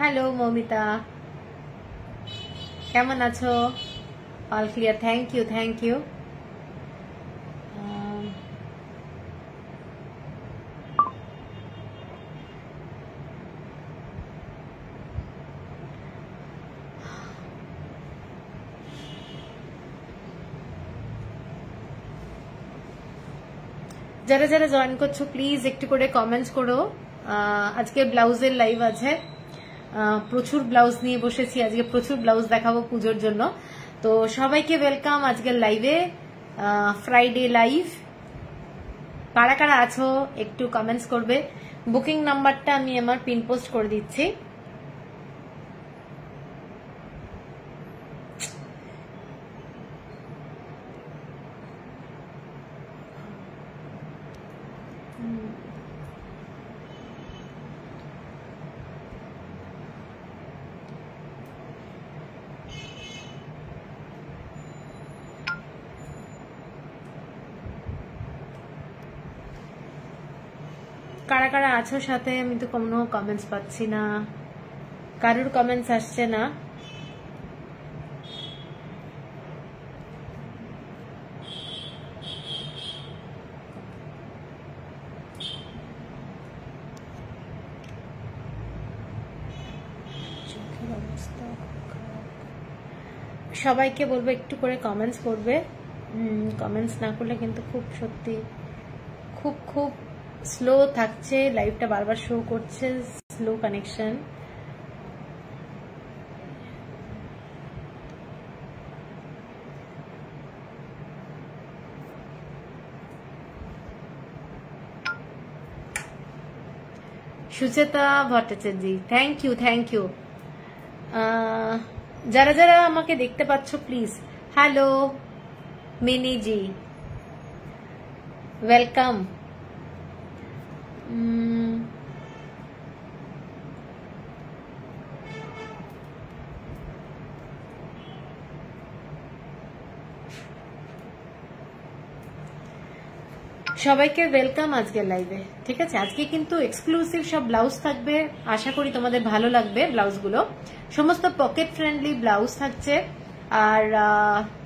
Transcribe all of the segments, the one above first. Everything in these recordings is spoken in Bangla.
হ্যালো মৌমিতা, কেমন আছো? All clear, thank you thank you. যারা যারা জয়েন করছো প্লিজ একটু করে কমেন্টস করো। আজকে ব্লাউজের লাইভ আছে, প্রচুর ব্লাউজ নিয়ে বসেছি, আজকে প্রচুর ব্লাউজ দেখাবো পুজোর জন্য। তো সবাইকে ওয়েলকাম আজকের লাইভে, ফ্রাইডে লাইভ। কারা কারা আছো একটু কমেন্টস করবে। বুকিং নাম্বারটা আমি আমার পিন পোস্ট করে দিচ্ছি। কারা কারা আছো সাথে? আমি তো কোনো কমেন্টস পাচ্ছি না, কারোর কমেন্টস আসছে না। সবাইকে বলবো একটু করে কমেন্টস করবে। কমেন্টস না করলে কিন্তু খুব সত্যি খুব খুব স্লো থাকছে লাইভটা, বারবার শো করছে slow connection. Sucheta Bhattacharya, thank you thank you. যারা যারা আমাকে দেখতে পাচ্ছ please, hello Mini ji, welcome. সবাইকে ওয়েলকাম আজকের লাইভে। ঠিক আছে, আজকে কিন্তু এক্সক্লুসিভ সব ব্লাউজ থাকবে, আশা করি তোমাদের ভালো লাগবে ব্লাউজগুলো। সমস্ত পকেট ফ্রেন্ডলি ব্লাউজ থাকছে। আর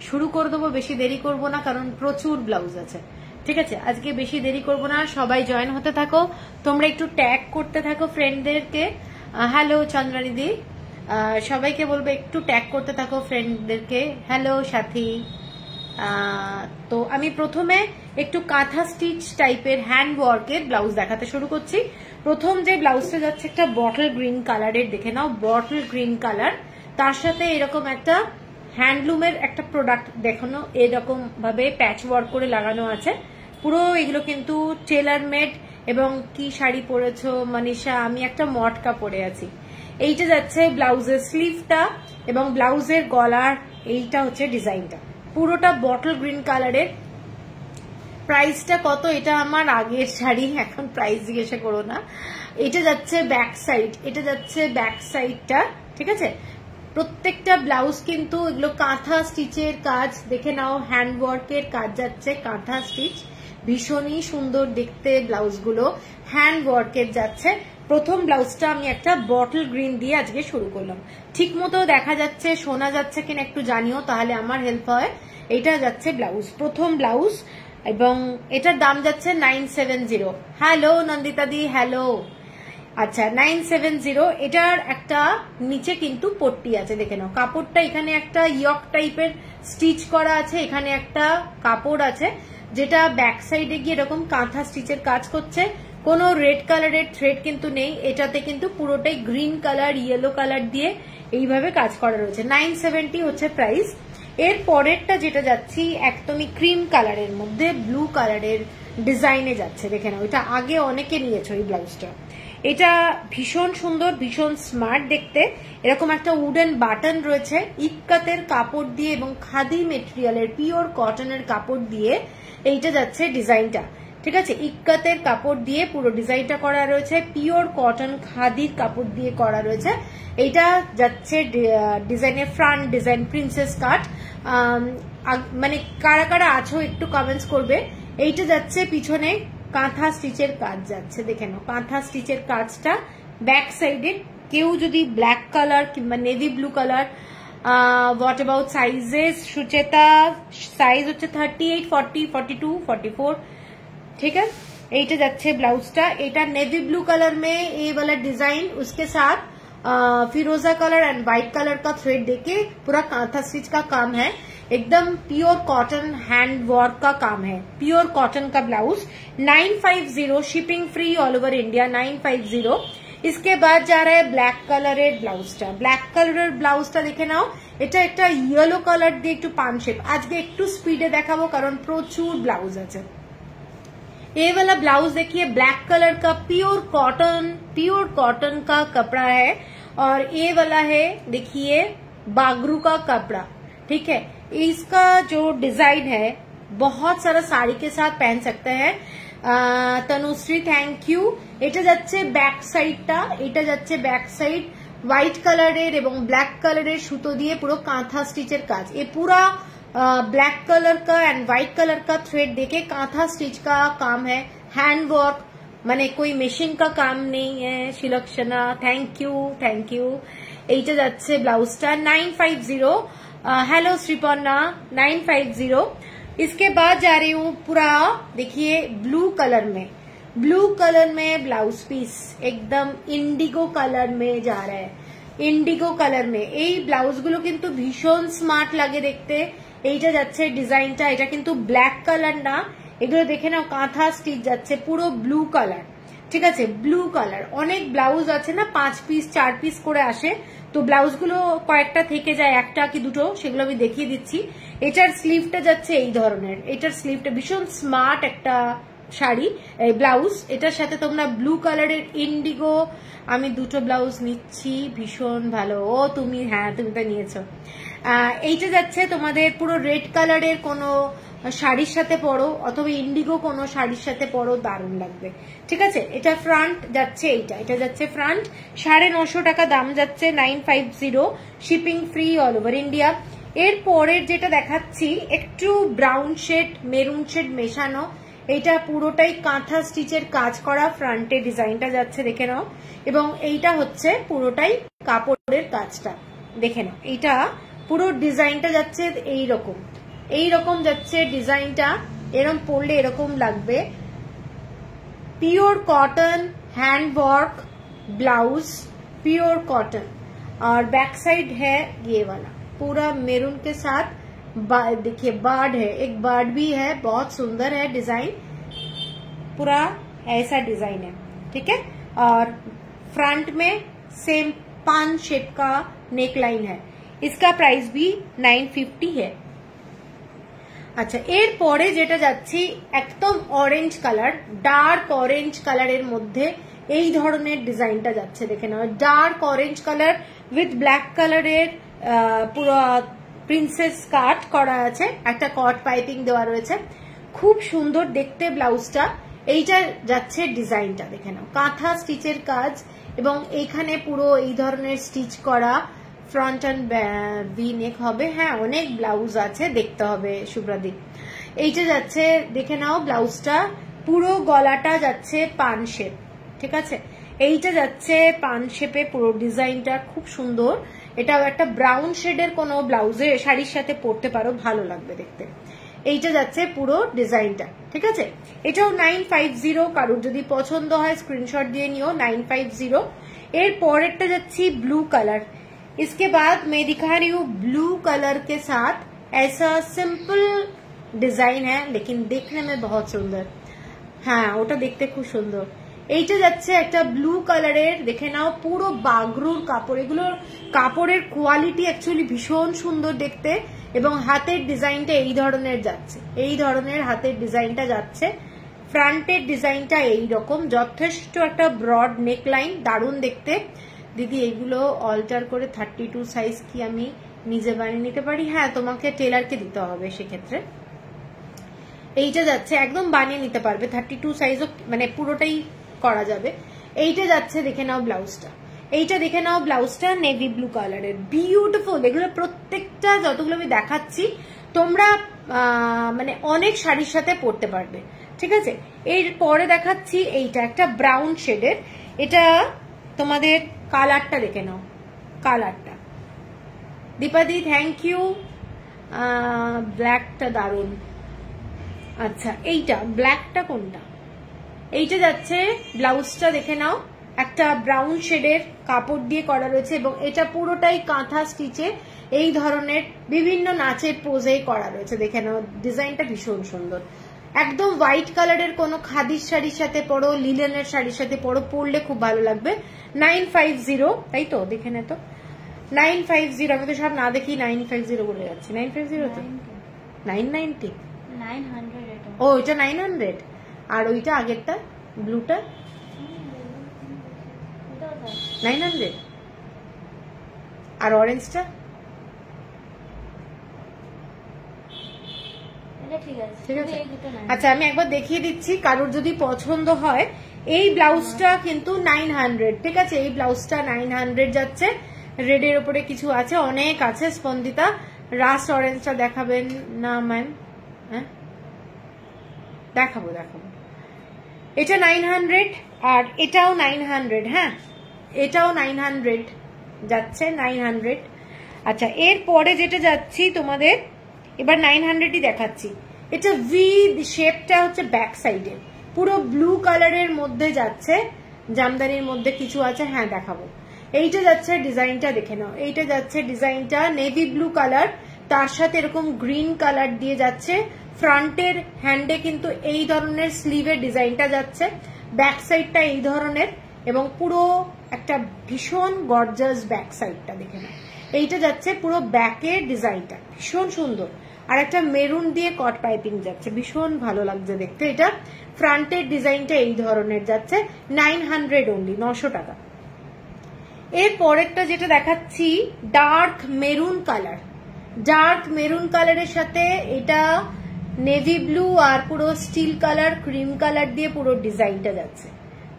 শুরু করে দেবো, বেশি দেরি করব না কারণ প্রচুর ব্লাউজ আছে। ঠিক আছে, আজকে বেশি দেরি করব না, সবাই জয়েন হতে থাকো। তোমরা একটু ট্যাগ করতে থাকো ফ্রেন্ডদেরকে। হ্যালো চন্দ্রানিদি, সবাইকে বলবো একটু ট্যাগ করতে থাকো ফ্রেন্ডদেরকে। হ্যালো সাথী। তো আমি প্রথমে একটু কাঁথা স্টিচ টাইপের হ্যান্ড ওয়ার্কের ব্লাউজ দেখাতে শুরু করছি। প্রথম যে ব্লাউজটা যাচ্ছে একটা বটল গ্রিন কালারের, দেখে নাও বটল গ্রিন কালার, তার সাথে এরকম একটা হ্যান্ডলুমের একটা প্রোডাক্ট দেখানো, এরকম ভাবে প্যাচ ওয়ার্ক করে লাগানো আছে পুরো। এগুলো কিন্তু টেলার মেড। এবং কি শাড়ি পরেছো মনীষা? আমি একটা মটকা পরে আছি। এইটা যাচ্ছে ব্লাউজের স্লিভটা এবং ব্লাউজের গলার এইটা হচ্ছে ডিজাইনটা, পুরোটা বটল গ্রিন কালারের। প্রাইসটা কত? এটা আমার আগের শাড়ি, এখন প্রাইস জিজ্ঞাসা করো না। এটা যাচ্ছে ব্যাক সাইড, এটা যাচ্ছে ব্যাক সাইডটা। ঠিক আছে, প্রত্যেকটা ব্লাউজ কিন্তু এগুলো কাঁথা স্টিচের কাজ, দেখে নাও হ্যান্ড ওয়ার্কের কাজ যাচ্ছে, কাঁথা স্টিচ, ভীষণই সুন্দর দেখতে ব্লাউজগুলো, হ্যান্ড ওয়ার্কের যাচ্ছে। প্রথম ব্লাউজটা আমি একটা বটল গ্রিন দিয়ে আজকে শুরু করলাম। ঠিক মতো দেখা যাচ্ছে, শোনা যাচ্ছে কিনা একটু জানিও, তাহলে আমার হেল্প হয়। এটা যাচ্ছে ব্লাউজ, প্রথম ব্লাউজ, এবং এটার দাম যাচ্ছে 970। হ্যালো নন্দিতা দি, হ্যালো। আচ্ছা 970, এটার একটা নিচে কিন্তু পট্টি আছে, দেখে নাও। কাপড়টা এখানে একটা ইয়ক টাইপের স্টিচ করা আছে, এখানে একটা কাপড় আছে যেটা ব্যাক সাইডে গিয়ে এরকম কাঁথা স্টিচের কাজ করছে। কোনো রেড কালারের থ্রেড কিন্তু নেই, এটাতে কিন্তু পুরোটাই গ্রিন কালার ইয়েলো কালার দিয়ে এইভাবে কাজ করা রয়েছে। 970 হচ্ছে প্রাইস। এর পরেরটা যেটা যাচ্ছি একদমই ক্রিম কালারের মধ্যে ব্লু কালারের ডিজাইনে যাচ্ছে, দেখে নাও। এটা আগে অনেকে নিয়েছো এই ব্লাউজটা, এটা ভীষণ সুন্দর, ভীষণ স্মার্ট দেখতে। এরকম একটা উডেন বাটন রয়েছে, ইক্কাতের কাপড় দিয়ে এবং খাদি মেটেরিয়ালের পিওর কটনের কাপড় দিয়ে এইটা যাচ্ছে ডিজাইনটা, ঠিক আছে। ইক্কাতের কাপড় দিয়ে পুরো ডিজাইনটা করা রয়েছে, পিওর কটন খাদির কাপড় দিয়ে করা রয়েছে। এইটা যাচ্ছে ডিজাইনের ফ্রন্ট ডিজাইন প্রিন্সেস কাট। মানে কারা কারা আছো একটু কমেন্টস করবে। এইটা যাচ্ছে পিছনে কাঁথা স্টিচের কাজ যাচ্ছে, দেখে নাও। কাঁথা স্টিচের কাজটা ব্যাক সাইডে। কেউ যদি ব্ল্যাক কালার কিংবা navy blue colour, what about sizes? Sucheta size হচ্ছে 38, 40, 42, 44, ठीक है। এইটা যাচ্ছে ব্লাউজটা, এটা नेवी ब्लू कलर में ये वाला डिजाइन, उसके साथ फिरोजा कलर एंड व्हाइट कलर का थ्रेड देके पूरा कांथा स्टिच का काम है, एकदम प्योर कॉटन हैंड वर्क का काम है, प्योर कॉटन का blouse. 950 shipping free all over India, 950। इसके बाद जा रहा है ब्लैक कलर ब्लाउजटा। ब्लैक कलर ब्लाउजटा देखे नाओ, এটা একটা ইয়েলো কালার দিয়ে একটু পান শেপ। আজকে একটু স্পিডে দেখাবো কারণ প্রচুর ব্লাউজ আছে। ये वाला ब्लाउज देखिए ब्लैक कलर का प्योर कॉटन का कपड़ा है, और ये वाला है देखिए बागरू का कपड़ा, ठीक है। इसका जो डिजाइन है बहुत सारा साड़ी के साथ पहन सकते हैं। Tanushree thank you. এটা যাচ্ছে ব্যাক সাইডটা, এটা যাচ্ছে ব্যাক সাইড হোয়াইট কালারের এবং ব্ল্যাক কালারের সুতো দিয়ে পুরো কাঁথা স্টিচের কাজ। ये पूरा ब्लैक कलर का एंड व्हाइट कलर का थ्रेड देके कांथा स्टिच का काम है, हैंड वर्क, माने कोई मशीन का काम नहीं है। शिलक्षणा थैंक यू। এইটা যাচ্ছে ব্লাউজটা 950। हेलो श्रीपर्णा 950। इसके बाद जा रही हूँ पूरा देखिए ब्लू कलर में ब्लाउज पीस एकदम इंडिगो कलर में जा रहा है, इंडिगो कलर में। এই ব্লাউজগুলো কিন্তু ভীষণ স্মার্ট লাগে দেখতে। এইটা যাচ্ছে ডিজাইনটা, এটা কিন্তু ব্ল্যাক কালার না, এগুলো দেখে নাও কাঁথা স্টিচ যাচ্ছে পুরো ব্লু কালার, ঠিক আছে। ব্লু কালার অনেক ব্লাউজ আছে না 5 পিস 4 পিস করে আসে, তো ব্লাউজগুলো কয়েকটা থেকে যায়, একটা কি দুটো, সেগুলো আমি দেখিয়ে দিচ্ছি। এটার স্লিভটা যাচ্ছে এই ধরনের, এটার স্লিভটা ভীষণ স্মার্ট একটা শাড়ি ব্লাউজ। এটার সাথে তোমরা ব্লু কালারের ইন্ডিগো, আমি দুটো ব্লাউজ নিচ্ছি, ভীষণ ভালো। ও তুমি, হ্যাঁ তুমি তো নিয়েছো। এইটা যাচ্ছে তোমাদের পুরো রেড কালারের কোনো শাড়ির সাথে পরো অথবা ইন্ডিগো কোনো শাড়ির সাথে পরো, দারুণ লাগবে, ঠিক আছে। এটা ফ্রন্ট যাচ্ছে, এটা যাচ্ছে ফ্রন্ট, 950 টাকা দাম যাচ্ছে, 950 shipping free all over India. এর পরের যেটা দেখাচ্ছি একটু ব্রাউন শেড মেরুন শেড মেশানো, এটা পুরোটাই কাঁথা স্টিচের কাজ করা, ফ্রন্টে ডিজাইনটা যাচ্ছে দেখে নাও, এবং এইটা হচ্ছে পুরোটাই কাপড়ের কাজটা দেখে নাও। এইটা পুরো ডিজাইনটা যাচ্ছে এইরকম যাচ্ছে ডিজাইনটা, এরকম পরলে এরকম লাগবে। Pure cotton hand work blouse, pure cotton, और बैक साइड है ये वाला पूरा मेरून के साथ। देखिए बर्ड है, एक बर्ड भी है, बहुत सुंदर है डिजाइन, पूरा ऐसा डिजाइन है, ठीक है। और फ्रंट में सेम पान शेप का नेक लाइन है, इसका प्राइस भी 950 है। আচ্ছা, এর পরে যেটা যাচ্ছি একদম অরেঞ্জ কালার, ডার্ক অরেঞ্জ কালারের মধ্যে এই ধরনের ডিজাইনটা যাচ্ছে দেখে নাও। Dark orange colour with black কালারের পুরো প্রিন্সেস কাট করা আছে, একটা কট পাইপিং দেওয়া রয়েছে, খুব সুন্দর দেখতে ব্লাউজটা। এইটা যাচ্ছে ডিজাইনটা দেখে নাও, কাঁথা স্টিচের কাজ এবং এইখানে পুরো এই ধরনের স্টিচ করা, ফ্রন্ট এন্ড ভি নেক হবে। হ্যাঁ, অনেক ব্লাউজ আছে, দেখতে হবে শুভ্রাদীপ। এইটা যাচ্ছে দেখে নাও ব্লাউজটা, পুরো গলাটা যাচ্ছে পান শেপ, ঠিক আছে। এইটা যাচ্ছে পান শেপে, পুরো ডিজাইনটা খুব সুন্দর। এটাও একটা ব্রাউন শেডের কোনো ব্লাউজে শাড়ির সাথে পরতে পারো, ভালো লাগবে দেখতে। এইটা যাচ্ছে পুরো ডিজাইনটা, ঠিক আছে। এটাও 950, কারোর যদি পছন্দ হয় স্ক্রিনশট দিয়ে নিও 950। এর পরেরটা যাচ্ছি ब्लू कलर। इसके बाद मैं दिखा रही हूँ ब्लू कलर के साथ ऐसा सिंपल डिजाइन है लेकिन देखने में बहुत सुंदर। হ্যাঁ ওটা দেখতে খুব সুন্দর। এইটা যাচ্ছে একটা ব্লু কালারের, দেখে নাও পুরো বাগরুর কাপড়, এগুলোর কাপড়ের কোয়ালিটি অ্যাকচুয়ালি ভীষণ সুন্দর দেখতে, এবং হাতের ডিজাইনটা এই ধরনের যাচ্ছে, এই ধরনের হাতের ডিজাইনটা যাচ্ছে। ফ্রন্টের ডিজাইনটা এইরকম, যথেষ্ট একটা ব্রড নেকলাইন, দারুণ দেখতে। দিদি এগুলো অল্টার করে 32 সাইজ কি আমি নিজে বানিয়ে নিতে পারি? হ্যাঁ তোমাকে টেলারকে দিতে হবে সেক্ষেত্রে। এইটা যাচ্ছে একদম বানিয়ে নিতে পারবে, 32 সাইজও মানে পুরোটাই করা যাবে। এইটা যাচ্ছে দেখে নাও ব্লাউজটা, এইটা দেখে নাও ব্লাউজটা নেভি ব্লু কালারের, বিউটিফুল। এগুলো প্রত্যেকটা যতগুলো আমি দেখাচ্ছি তোমরা মানে অনেক শাড়ির সাথে পরতে পারবে, ঠিক আছে। এর পরে দেখাচ্ছি এইটা একটা ব্রাউন শেডের, এটা তোমাদের কালারটা দেখে নাও, কালারটা দীপাদি থ্যাংক ইউ। ব্ল্যাকটা দারুন। আচ্ছা এইটা ব্ল্যাকটা কোনটা? এইটা যাচ্ছে ব্লাউজটা দেখে নাও, একটা ব্রাউন শেডের কাপড় দিয়ে করা রয়েছে এবং এটা পুরোটাই কাঁথা স্টিচে এই ধরনের বিভিন্ন নাচের পোজে করা রয়েছে, দেখে নাও ডিজাইনটা ভীষণ সুন্দর। একদম হোয়াইট কালারের কোনো খাদির শাড়ির সাথে পরো, লিলেনের শাড়ির সাথে পরো, পরলে খুব ভালো লাগবে। 950 তাই তো, দেখে নে তো 950, আমি তো সব না দেখি 950 বলে যাচ্ছি। 950 তো 990, ও এটা 900, আর ওইটা আগেরটা ব্লুটা 900, আর অরেঞ্জটা ঠিক আছে। আচ্ছা আমি একবার দেখিয়ে দিচ্ছি, কারোর যদি পছন্দ হয়। এই ব্লাউজটা কিন্তু 900, ঠিক আছে, এই ব্লাউজটা 900 যাচ্ছে। রেডের উপরে কিছু আছে, অনেক আছে। স্পন্দিতা রাস্ট অরেঞ্জটা দেখাবেন না ম্যাম? হ্যাঁ দেখাবো দেখাবো। এটা 900 আর এটাও 900, হ্যাঁ এটাও 900 যাচ্ছে, 900। আচ্ছা এর পরে যেটা যাচ্ছি তোমাদের এবার 900ই দেখাচ্ছি। এটা ভি শেপটা হচ্ছে ব্যাক সাইডে, পুরো ব্লু কালারের মধ্যে যাচ্ছে, জামদানির মধ্যে কিছু আছে, হ্যাঁ দেখাবো। এইটা যাচ্ছে ডিজাইনটা দেখে নাও, এইটা যাচ্ছে ডিজাইনটা নেভি ব্লু কালার, তার সাথে এরকম গ্রিন কালার দিয়ে যাচ্ছে। ফ্রন্টের হ্যান্ডে কিন্তু এই ধরনের স্লিভের ডিজাইনটা যাচ্ছে, ব্যাক সাইডটা এই ধরনের, এবং পুরো একটা ভীষণ গর্জাস ব্যাক সাইডটা দেখে নাও। এইটা যাচ্ছে পুরো ব্যাকের ডিজাইনটা ভীষণ সুন্দর, আর একটা মেরুন দিয়ে কট পাইপিং যাচ্ছে, ভীষণ ভালো লাগছে দেখতে। এটা ফ্রন্টের ডিজাইনটা এই ধরনের যাচ্ছে, 900 অনলি, 900 টাকা। এর পরেরটা যেটা দেখাচ্ছি dark maroon colour, dark maroon কালারের সাথে এটা নেভি ব্লু আর পুরো স্টিল কালার ক্রিম কালার দিয়ে পুরো ডিজাইনটা যাচ্ছে,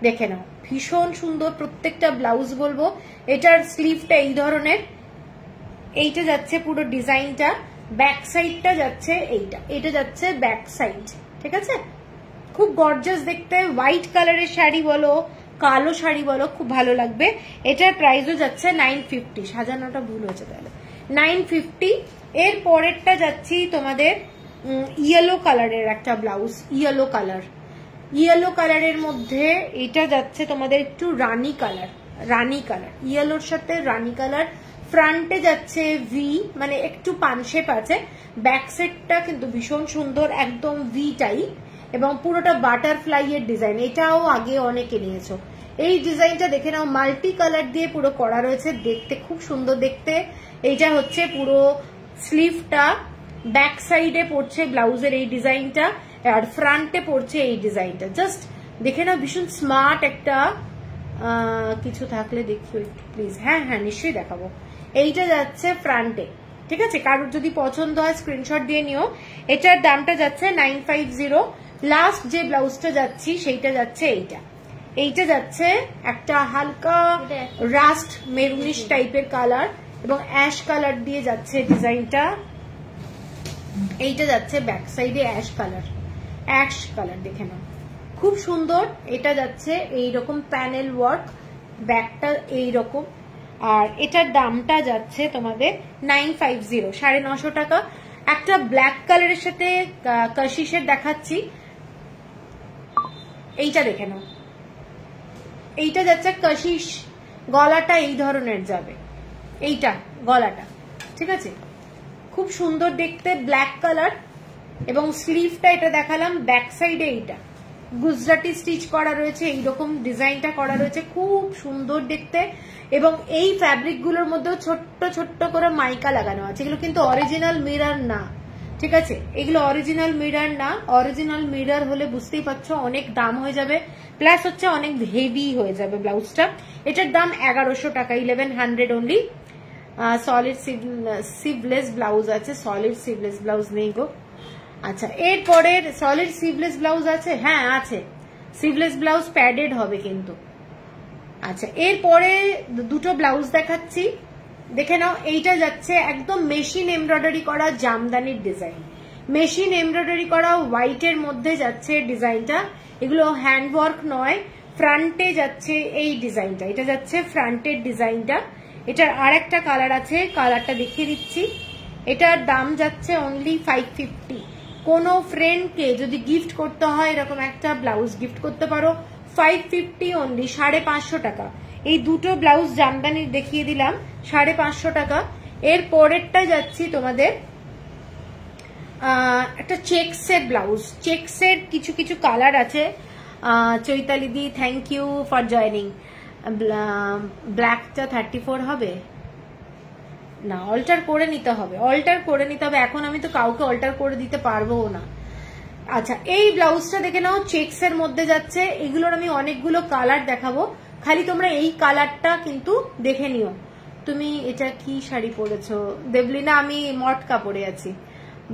দেখে নাও ভীষণ সুন্দর। প্রত্যেকটা ব্লাউজ বলবো এটার স্লিভটা এই ধরনের, এইটা যাচ্ছে পুরো ডিজাইনটা, ব্যাক সাইডটা যাচ্ছে এইটা, এটা যাচ্ছে ব্যাক সাইড, ঠিক আছে। খুব গর্জাস দেখতে, হোয়াইট কালারের শাড়ি বলো কালো শাড়ি বলো খুব ভালো লাগবে। এটার প্রাইসও যাচ্ছে 950, সাজানোটা ভুল হয়েছে তাহলে 950। এর পরেরটা যাচ্ছি তোমাদের ইয়েলো কালারের একটা ব্লাউজ, ইয়েলো কালার, ইয়েলো কালারের মধ্যে এটা যাচ্ছে তোমাদের একটু রানী কালার, রানী কালার ইয়েলোর সাথে রানী কালার। ফ্রন্টে যাচ্ছে ভি, মানে একটু পান শেপ আছে, ব্যাক সাইডটা কিন্তু ভীষণ সুন্দর একদম ভি টাইপ, এবং পুরোটা বাটারফ্লাই এর ডিজাইন, এটাও আগে অনেকে নিয়েছো। এই ডিজাইনটা দেখে নাও, মাল্টি কালার দিয়ে পুরো করা রয়েছে, দেখতে খুব সুন্দর দেখতে। এইটা হচ্ছে পুরো স্লিভটা, ব্যাক সাইডে পড়ছে ব্লাউজের এই ডিজাইনটা, আর ফ্রন্টে পড়ছে এই ডিজাইনটা। জাস্ট দেখে নাও ভীষণ স্মার্ট একটা কিছু থাকলে দেখিও একটু প্লিজ। হ্যাঁ হ্যাঁ নিশ্চয়ই দেখাবো। এইটা যাচ্ছে ফ্রন্টে, ঠিক আছে, কারোর যদি পছন্দ হয় স্ক্রিনশট দিয়ে নিও। এটার দামটা যাচ্ছে 950। লাস্ট যে ব্লাউজটা যাচ্ছি সেইটা যাচ্ছে এইটা, এইটা যাচ্ছে একটা হালকা রাস্ট মেরুনিশ টাইপের কালার এবং অ্যাশ কালার দিয়ে যাচ্ছে ডিজাইনটা। এইটা যাচ্ছে ব্যাক সাইডে অ্যাশ কালার, অ্যাশ কালার দেখে নাও খুব সুন্দর। এটা যাচ্ছে এইরকম প্যানেল ওয়ার্ক, ব্যাকটা এইরকম, আর এটার দামটা যাচ্ছে তোমাদের 950, 950 টাকা। একটা ব্ল্যাক কালারের সাথে কাশিসের দেখাচ্ছি, এইটা দেখে নাও, এইটা যাচ্ছে কাশিস, গলাটা এই ধরনের যাবে, এইটা গলাটা, ঠিক আছে, খুব সুন্দর দেখতে, ব্ল্যাক কালার। এবং স্লিভটা এটা দেখালাম, ব্যাক সাইডে এইটা গুজরাটি স্টিচ করা রয়েছে, এইরকম ডিজাইনটা করা রয়েছে, খুব সুন্দর দেখতে। এবং এই ফ্যাব্রিক গুলোর মধ্যেও ছোট্ট ছোট্ট করে মাইকা লাগানো আছে, এগুলো কিন্তু অরিজিনাল মিরর না, ঠিক আছে, এগুলো অরিজিনাল মিরর না। অরিজিনাল মিরর হলে বুঝতেই পারছো অনেক দাম হয়ে যাবে, প্লাস হচ্ছে অনেক হেভি হয়ে যাবে ব্লাউজটা। এটার দাম 1100 টাকা, 1100 অনলি। সলিড সিভলেস ব্লাউজ আছে, সলিড সিভলেস ব্লাউজ নেই গো। আচ্ছা, এরপরে সলিড সিভলেস ব্লাউজ আছে, হ্যাঁ আছে, সিভলেস ব্লাউজ প্যাডেড হবে কিন্তু। আচ্ছা, এরপরে দুটো ব্লাউজ দেখাচ্ছি, দেখে নাও। এইটা যাচ্ছে একদম মেশিন এমব্রয়ডারি করা জামদানির ডিজাইন, মেশিন এমব্রয়ডারি করা হোয়াইটের মধ্যে যাচ্ছে ডিজাইনটা, এগুলো হ্যান্ডওয়ার্ক নয়। ফ্রন্টে যাচ্ছে এই ডিজাইনটা, এটা যাচ্ছে ফ্রন্টের ডিজাইনটা। এটার আর একটা কালার আছে, কালারটা দেখিয়ে দিচ্ছি। এটার দাম যাচ্ছে অনলি 550। কোনো ফ্রেন্ডকে যদি গিফট করতে হয় এরকম একটা ব্লাউজ গিফট করতে পারো, 550 অনলি, 550 টাকা। এই দুটো ব্লাউজ জামদানির দেখিয়ে দিলাম, 550 টাকা। এর পরেরটা যাচ্ছি তোমাদের একটা চেকসের ব্লাউজ, চেকসের কিছু কিছু কালার আছে। চৈতালি দি থ্যাংক ইউ ফর জয়নিং। ব্ল্যাকটা 34 হবে না, অল্টার করে নিতে হবে, অল্টার করে নিতে হবে, এখন আমি তো কাউকে অল্টার করে দিতে পারবো না। আচ্ছা, এই ব্লাউজটা দেখে নাও, চেকস এর মধ্যে যাচ্ছে, এগুলোর আমি অনেকগুলো কালার দেখাবো, খালি তোমরা এই কালারটা কিন্তু দেখে নিও। তুমি এটা কি শাড়ি পরেছো দেবলিনা? আমি মটকা পরে আছি,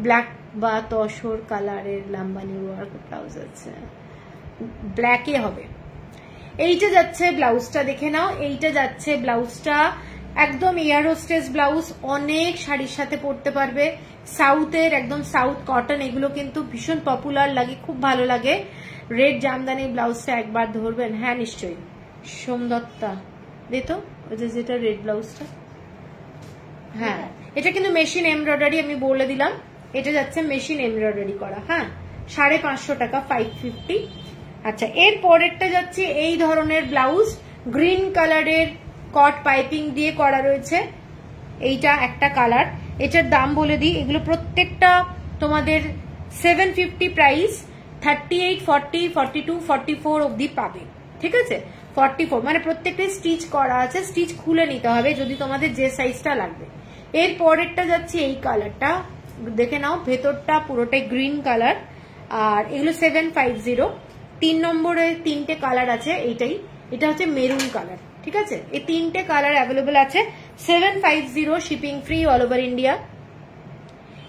ব্ল্যাক বা তসর কালারের লাম্বানি ওয়ার্ক ব্লাউজ আছে, ব্ল্যাকে হবে। এইটা যাচ্ছে ব্লাউজটা দেখে নাও, এইটা যাচ্ছে ব্লাউজটা একদম এয়ার হোস্টেস ব্লাউজ, অনেক শাড়ির সাথে পরতে পারবে, সাউথের একদম সাউথ কটন, এগুলো কিন্তু ভীষণ পপুলার লাগে, খুব ভালো লাগে। রেড জামদানি ব্লাউজটা একবার ধরবেন, হ্যাঁ নিশ্চয়ই। সোমদত্তা দে তো, ওই যে যেটা রেড ব্লাউজটা, হ্যাঁ এটা কিন্তু মেশিন এমব্রয়ডারি, আমি বলে দিলাম এটা যাচ্ছে মেশিন এমব্রয়ডারি করা, হ্যাঁ 550 টাকা, 550। আচ্ছা, এর পরেরটা যাচ্ছে এই ধরনের ব্লাউজ, গ্রিন কালারের কট পাইপিং দিয়ে করা রয়েছে, এইটা একটা কালার। এটার দাম বলে দিই, এগুলো প্রত্যেকটা তোমাদের 750 প্রাইস, 38, 40, 42, 44 অবধি পাবে, ঠিক আছে, 44 মানে প্রত্যেকটাই স্টিচ করা আছে, স্টিচ খুলে নিতে হবে যদি তোমাদের যে সাইজটা লাগবে। এর পরেরটা যাচ্ছে এই কালারটা দেখে নাও, ভেতরটা পুরোটাই গ্রিন কালার, আর এগুলো 750। 3 নম্বরে 3টে কালার আছে, এইটাই, এটা হচ্ছে মেরুন কালার, ঠিক আছে, এই 3টে কালার অ্যাভেলেবল আছে, 750, shipping free all over India.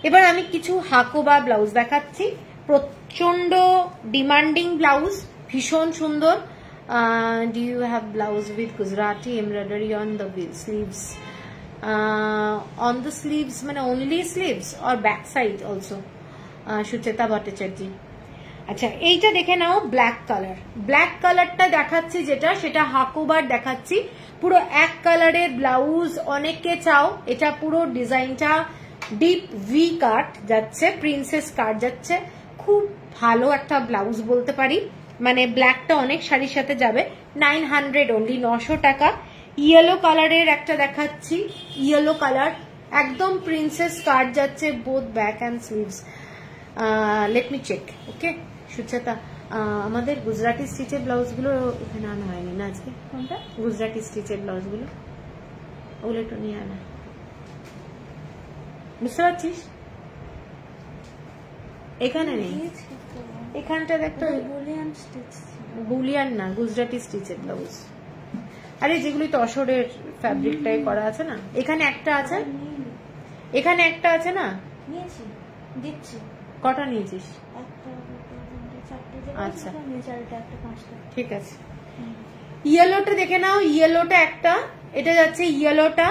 এবার আমি কিছু হাকোবা ব্লাউজ দেখাচ্ছি, প্রচন্ড ডিমান্ডিং ব্লাউজ, ভীষণ সুন্দর। Do you have blouse with Gujarati embroidery on the sleeves? On the sleeves মানে only sleeves or back side also? Sucheta Bhattacharya. আচ্ছা, এইটা দেখে নাও, ব্ল্যাক কালার, ব্ল্যাক কালারটা দেখাচ্ছি যেটা, সেটা হাকোবার দেখাচ্ছি, পুরো এক কালারের ব্লাউজ, অনেকে চাও, এটা পুরো ডিজাইনটা ডিপ ভি কাট যাচ্ছে, প্রিন্সেস কাট যাচ্ছে, খুব ভালো একটা ব্লাউজ বলতে পারি, মানে ব্ল্যাকটা অনেক শাড়ির সাথে যাবে, 900 অনলি, 900 টাকা। ইয়েলো কালারের একটা দেখাচ্ছি, ইয়েলো কালার একদম প্রিন্সেস কাট যাচ্ছে, both back and sleeves. Let me check, okay Sucheta, আমাদের গুজরাটি স্টিচের ব্লাউজগুলো এখানে আনা হয়নি না আজকে, কোনটা গুজরাটি স্টিচের ব্লাউজগুলো, ওগুলো একটু নিয়ে আনা, বুঝতে পারছিস, এখানে নেই, এখানটা দেখতো, বুলিয়ান না, গুজরাটি স্টিচের ব্লাউজ, আরে যেগুলি তসরের ফ্যাব্রিকটাই করা আছে না, এখানে একটা আছে, এখানে একটা আছে না, দিচ্ছি, কটা নিয়েছিস? আচ্ছা ঠিক আছে, ইয়েলোটা দেখে নাও, ইয়েলোটা একটা, এটা যাচ্ছে ইয়েলোটা,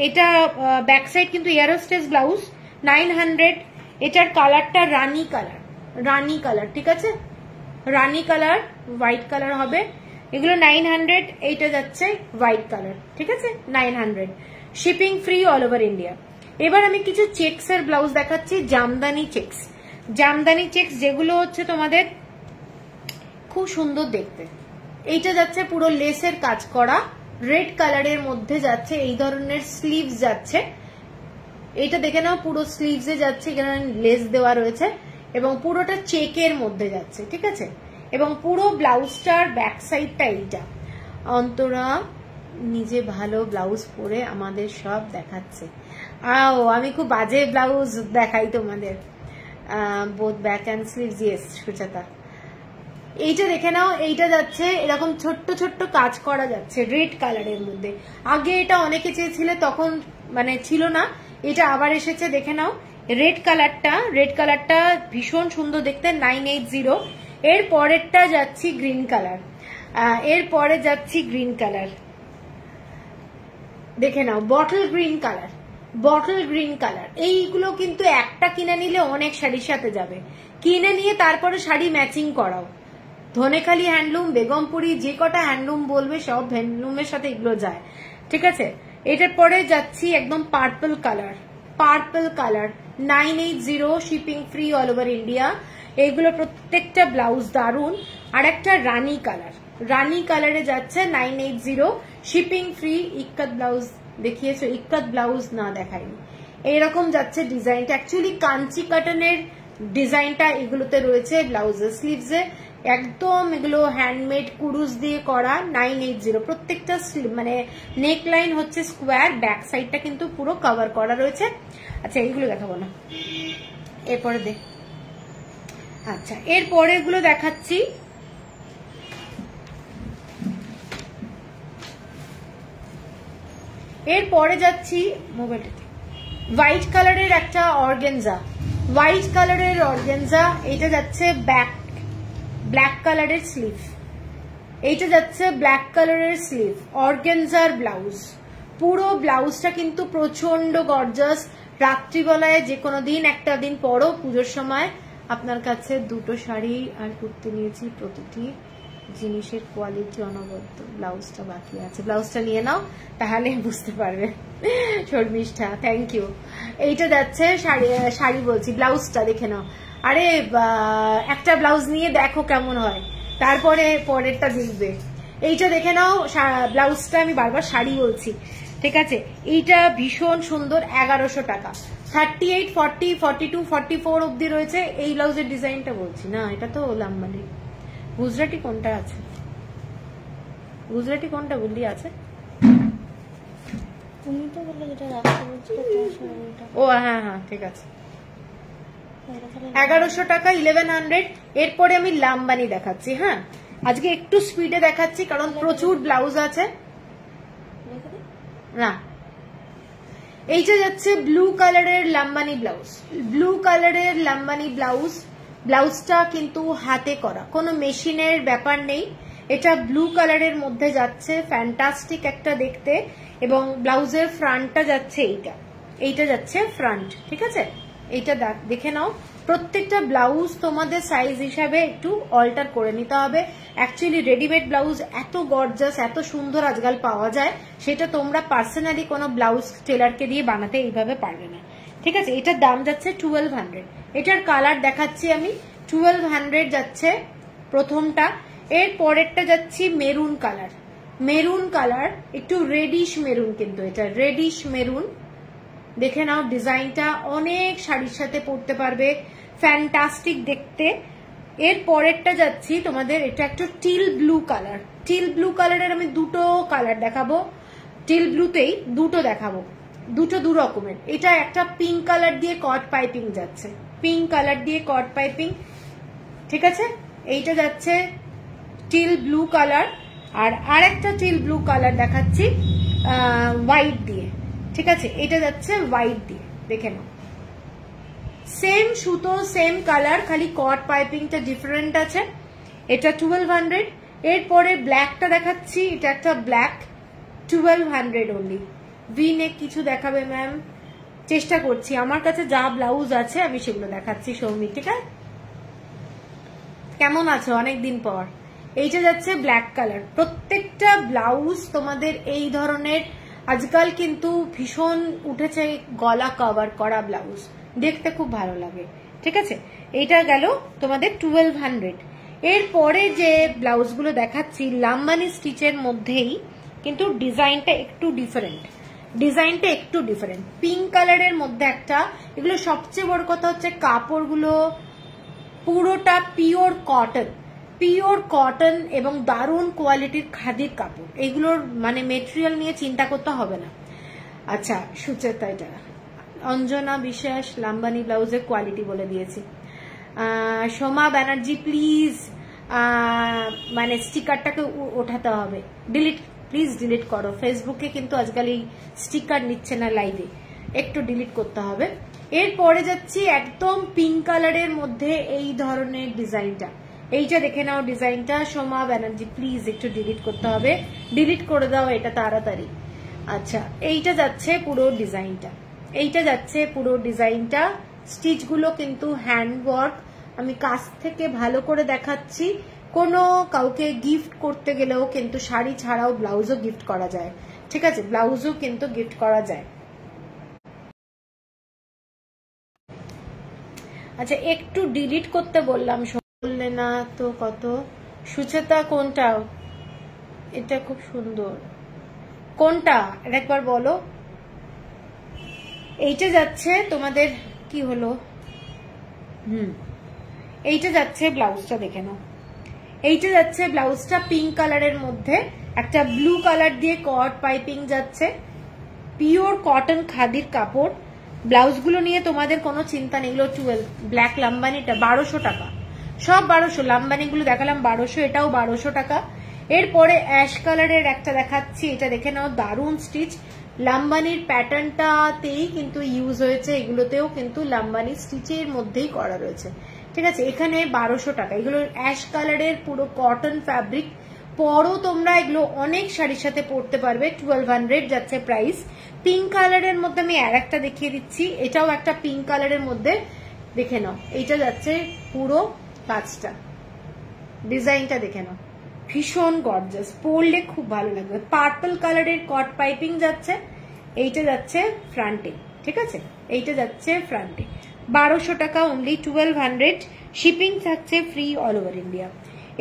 এটা ব্যাক সাইড কিন্তু এয়ার হোস্টেস ব্লাউজ, 900। এটার কালারটা রানী কালার, রানী কালার, ঠিক আছে, রানী কালার, হোয়াইট কালার হবে, এগুলো 900, এইটা যাচ্ছে হোয়াইট কালার, ঠিক আছে, 900, shipping free all over India. এবার আমি কিছু চেক্স এর ব্লাউজ দেখাচ্ছি, জামদানি চেক্স। জামদানি চেক্স যেগুলো হচ্ছে তোমাদের খুব সুন্দর দেখতে। এইটা যাচ্ছে পুরো লেসের কাজ করা, রেড কালারের মধ্যে যাচ্ছে, এই ধরনের স্লিভস যাচ্ছে। এইটা দেখে নাও, পুরো স্লিভসে যাচ্ছে, এখানে লেস দেওয়া রয়েছে এবং পুরোটা চেকের মধ্যে যাচ্ছে, ঠিক আছে। এবং পুরো ব্লাউজটার ব্যাক সাইডটা এইটা। অন্তরা নিজে ভালো ব্লাউজ পরে আমাদের সব দেখাচ্ছে। আমি খুব বাজে ব্লাউজ দেখাই তোমাদের, both back and sleeves. Yes Sujata, এইটা দেখে নাও, এইটা যাচ্ছে এরকম ছোট্ট ছোট্ট কাজ করা যাচ্ছে রেড কালারের মধ্যে। আগে এটা অনেকে চেয়েছিলে, তখন মানে ছিল না, এটা আবার এসেছে, দেখে নাও। রেড কালারটা ভীষণ সুন্দর দেখতে, 980। এর পরেরটা যাচ্ছি গ্রিন কালার, এরপরে যাচ্ছি গ্রিন কালার, দেখে নাও, বটল গ্রিন কালার। এইগুলো কিন্তু একটা কিনে নিলে অনেক শাড়ির সাথে যাবে, কিনে নিয়ে তারপরে শাড়ি ম্যাচিং করাও। ধনেখালি হ্যান্ডলুম, বেগমপুরি, যে কটা হ্যান্ডলুম বলবে সব হ্যান্ডলুমের সাথে এগুলো যায়, ঠিক আছে। এটার পরে যাচ্ছি একদম purple colour, 980, shipping free all over India. এইগুলো প্রত্যেকটা ব্লাউজ দারুন। আর একটা রানী কালারে যাচ্ছে 980, শিপিং ফ্রি। ইক্কাত ব্লাউজ দেখিয়েছো, ইক্কাত ব্লাউজ না দেখাইনি। এইরকম যাচ্ছে ডিজাইনটা, অ্যাকচুয়ালি কাঞ্চি কাটনের ডিজাইনটা এগুলোতে রয়েছে ব্লাউজের স্লিভসে, একদম এগুলো হ্যান্ডমেড কুরুশ দিয়ে করা। 980 প্রত্যেকটা মানে নেক লাইন হচ্ছে স্কোয়ার, ব্যাক সাইডটা কিন্তু পুরো কভার করা রয়েছে। আচ্ছা এইগুলো দেখাবো না, এরপরে আচ্ছা এরপরে এগুলো দেখাচ্ছি। এরপরে যাচ্ছি মোবাইলটাতে, হোয়াইট কালারের একটা অর্গানজা, এটা যাচ্ছে ব্ল্যাক কালারের স্লিভ, এইটা যাচ্ছে ব্ল্যাক কালারের স্লিভ, অর্গানজার ব্লাউজ। পুরো ব্লাউজটা কিন্তু প্রচন্ড গর্জাস। রাত্রিবেলায় যে কোনো দিন, একটা দিন পরও, পুজোর সময় আপনার কাছে দুটো শাড়ি আর কুর্তি নিয়েছি, প্রতিটি জিনিসের কোয়ালিটি অনবদ্য। ব্লাউজটা বাকি আছে, ব্লাউজটা নিয়ে নাও, তাহলে বুঝতে পারবে। Sharmishtha, thank you. এইটা যাচ্ছে শাড়ি বলছি, ব্লাউজটা দেখে নাও। আরে একটা ব্লাউজ নিয়ে দেখো কেমন হয়, তারপরে পরেরটা দেখবে। এইটা দেখে নাও, ব্লাউজটা আমি বারবার শাড়ি বলছি, ঠিক আছে। এইটা ভীষণ সুন্দর, 1100 টাকা। 38, 40, 42, 44 অব্দি রয়েছে। এই ব্লাউজের ডিজাইনটা বলছি না, এটা তো লাম্বানি। গুজরাটি কোনটা আছে, গুজরাটি কোনটা বললি আছে? তুমি তো বললে যেটা রাখতে বলছো, ও হ্যাঁ ঠিক আছে। 1100 টাকা, 1100। এরপরে আমি লাম্বানি দেখাচ্ছি। হ্যাঁ, আজকে একটু স্পিডে দেখাচ্ছি কারণ প্রচুর ব্লাউজ আছে। না, এইটা যাচ্ছে ব্লু কালারের লাম্বানি ব্লাউজ, ব্লাউজটা কিন্তু হাতে করা, কোনো মেশিনের ব্যাপার নেই। এটা ব্লু কালারের মধ্যে যাচ্ছে, ফ্যান্টাস্টিক একটা দেখতে। এবং ব্লাউজের ফ্রন্টটা যাচ্ছে এইটা যাচ্ছে ফ্রন্ট, ঠিক আছে। এইটা দেখে নাও। প্রত্যেকটা ব্লাউজ তোমাদের সাইজ হিসাবে একটু অল্টার করে নিতে হবে। অ্যাকচুয়ালি রেডিমেড ব্লাউজ এত গর্জাস, এত সুন্দর আজকাল পাওয়া যায়, সেটা তোমরা পার্সোনালি কোনো ব্লাউজ টেলারকে দিয়ে বানাতে এইভাবে পারবে না, ঠিক আছে। এটার দাম যাচ্ছে 1200। এটার কালার দেখাচ্ছি আমি। 1200 যাচ্ছে প্রথমটা। এর পরেরটা যাচ্ছি মেরুন কালার, একটু রেডিশ মেরুন, কিন্তু এটা রেডিশ মেরুন। দেখে নাও ডিজাইনটা, অনেক শাড়ির সাথে পরতে পারবে, ফ্যান্টাস্টিক দেখতে। এর পরেরটা যাচ্ছি তোমাদের, এটা একটা টিল ব্লু কালারের আমি দুটো কালার দেখাবো। টিল ব্লুতেই দুটো দেখাবো, দু রকমের। এটা একটা পিঙ্ক কালার দিয়ে কট পাইপিং যাচ্ছে, ঠিক আছে। এইটা যাচ্ছে টিল ব্লু কালার। আর আরেকটা টিল ব্লু কালার দেখাচ্ছি হোয়াইট দিয়ে, ঠিক আছে। এটা যাচ্ছে হোয়াইট দিয়ে, দেখে নাও। সেম সুতো, সেম কালার, খালি কট পাইপিংটা ডিফারেন্ট আছে। এটা 1200। এরপরে ব্ল্যাকটা দেখাচ্ছি, এটা একটা ব্ল্যাক, 1200 অনলি। ভি নেক কিছু দেখাবে ম্যাম? চেষ্টা করছি, আমার কাছে যা ব্লাউজ আছে আমি সেগুলো দেখাচ্ছি। সৌমি, ঠিক আছে, কেমন আছো অনেকদিন পর? এইটা যাচ্ছে ব্ল্যাক কালার। প্রত্যেকটা ব্লাউজ তোমাদের এই ধরনের আজকাল কিন্তু ভীষণ উঠেছে গলা কভার করা ব্লাউজ, দেখতে খুব ভালো লাগে। ঠিক আছে, এইটা গেল তোমাদের 1200। এরপরে যে ব্লাউজগুলো দেখাচ্ছি লাম্বানি স্টিচের মধ্যেই, কিন্তু ডিজাইনটা একটু ডিফারেন্ট, পিঙ্ক কালারের মধ্যে একটা। এগুলো সবচেয়ে বড় কথা হচ্ছে কাপড়গুলো পুরোটা পিওর কটন এবং দারুণ কোয়ালিটির খাদির কাপড়। এগুলোর মানে মেটেরিয়াল নিয়ে চিন্তা করতে হবে না। আচ্ছা, সুচেতা, এটা অঞ্জনা বিশ্বাস লাম্বানি ব্লাউজের কোয়ালিটি বলে দিয়েছি। সোমা ব্যানার্জি প্লিজ মানে স্টিকারটাকে ওঠাতে হবে, প্লিজ ডিলিট করো। ফেসবুকে কিন্তু আজকাল এই স্টিকার নিচ্ছে না লাইভে, একটু ডিলিট করতে হবে। এরপরে যাচ্ছি একদম পিঙ্ক কালারের মধ্যে এই ধরনের ডিজাইনটা, এইটা দেখে নাও ডিজাইনটা। সোমা ব্যানার্জি প্লিজ একটু ডিলিট করতে হবে, ডিলিট করে দাও এটা তাড়াতাড়ি। আচ্ছা, এইটা যাচ্ছে পুরো ডিজাইনটা, স্টিচগুলো কিন্তু হ্যান্ডওয়ার্ক। আমি কাছ থেকে ভালো করে দেখাচ্ছি। কোনো কাউকে গিফট করতে গেলেও কিন্তু শাড়ি ছাড়াও ব্লাউজও গিফট করা যায়। ঠিক আছে, ব্লাউজও কিন্তু গিফট করা যায়। আচ্ছা, একটু ডিলিট করতে বললাম, বললে না তো কত। সুচেতা কোনটা? এটা খুব সুন্দর, কোনটা একবার বলো। এইটা যাচ্ছে তোমাদের, কি হলো, এইটা যাচ্ছে ব্লাউজটা, দেখে নাও। এইটা যাচ্ছে ব্লাউজটা পিঙ্ক কালারের মধ্যে, একটা ব্লু কালার দিয়ে কট পাইপিং যাচ্ছে, পিওর কটন খাদির কাপড়। ব্লাউজগুলো নিয়ে তোমাদের কোনো চিন্তা নেই। এগুলো 12 ব্ল্যাক লাম্বানিটা 1200 টাকা, সব 1200। লাম্বানিগুলো দেখালাম 1200, এটাও 1200 টাকা। এরপরে অ্যাশ কালারের একটা দেখাচ্ছি, এটা দেখে নাও, দারুণ স্টিচ। লাম্বানির প্যাটার্নটাতেই কিন্তু ইউজ হয়েছে, এগুলোতেও কিন্তু লাম্বানি স্টিচের মধ্যেই করা রয়েছে। ঠিক আছে, এখানে 1200 টাকা। এগুলো অ্যাশ কালারের পুরো কটন ফ্যাব্রিক, পরও তোমরা এগুলো অনেক শাড়ির সাথে পরতে পারবে। 1200 যাচ্ছে প্রাইস। পিঙ্ক কালারের মধ্যে আমি আর একটা দেখিয়ে দিচ্ছি, এটাও একটা পিঙ্ক কালারের মধ্যে, দেখে নাও। এইটা যাচ্ছে পুরো কাজটা, ডিজাইনটা দেখে নাও, ভীষণ গর্জাস, পরলে খুব ভালো লাগবে। পার্পল কালারের কট পাইপিং যাচ্ছে, এইটা যাচ্ছে ফ্রন্টে। ঠিক আছে, এইটা যাচ্ছে ফ্রন্টে 1200 টাকা অনলি, 1200। শিপিং থাকছে ফ্রি অল ওভার ইন্ডিয়া।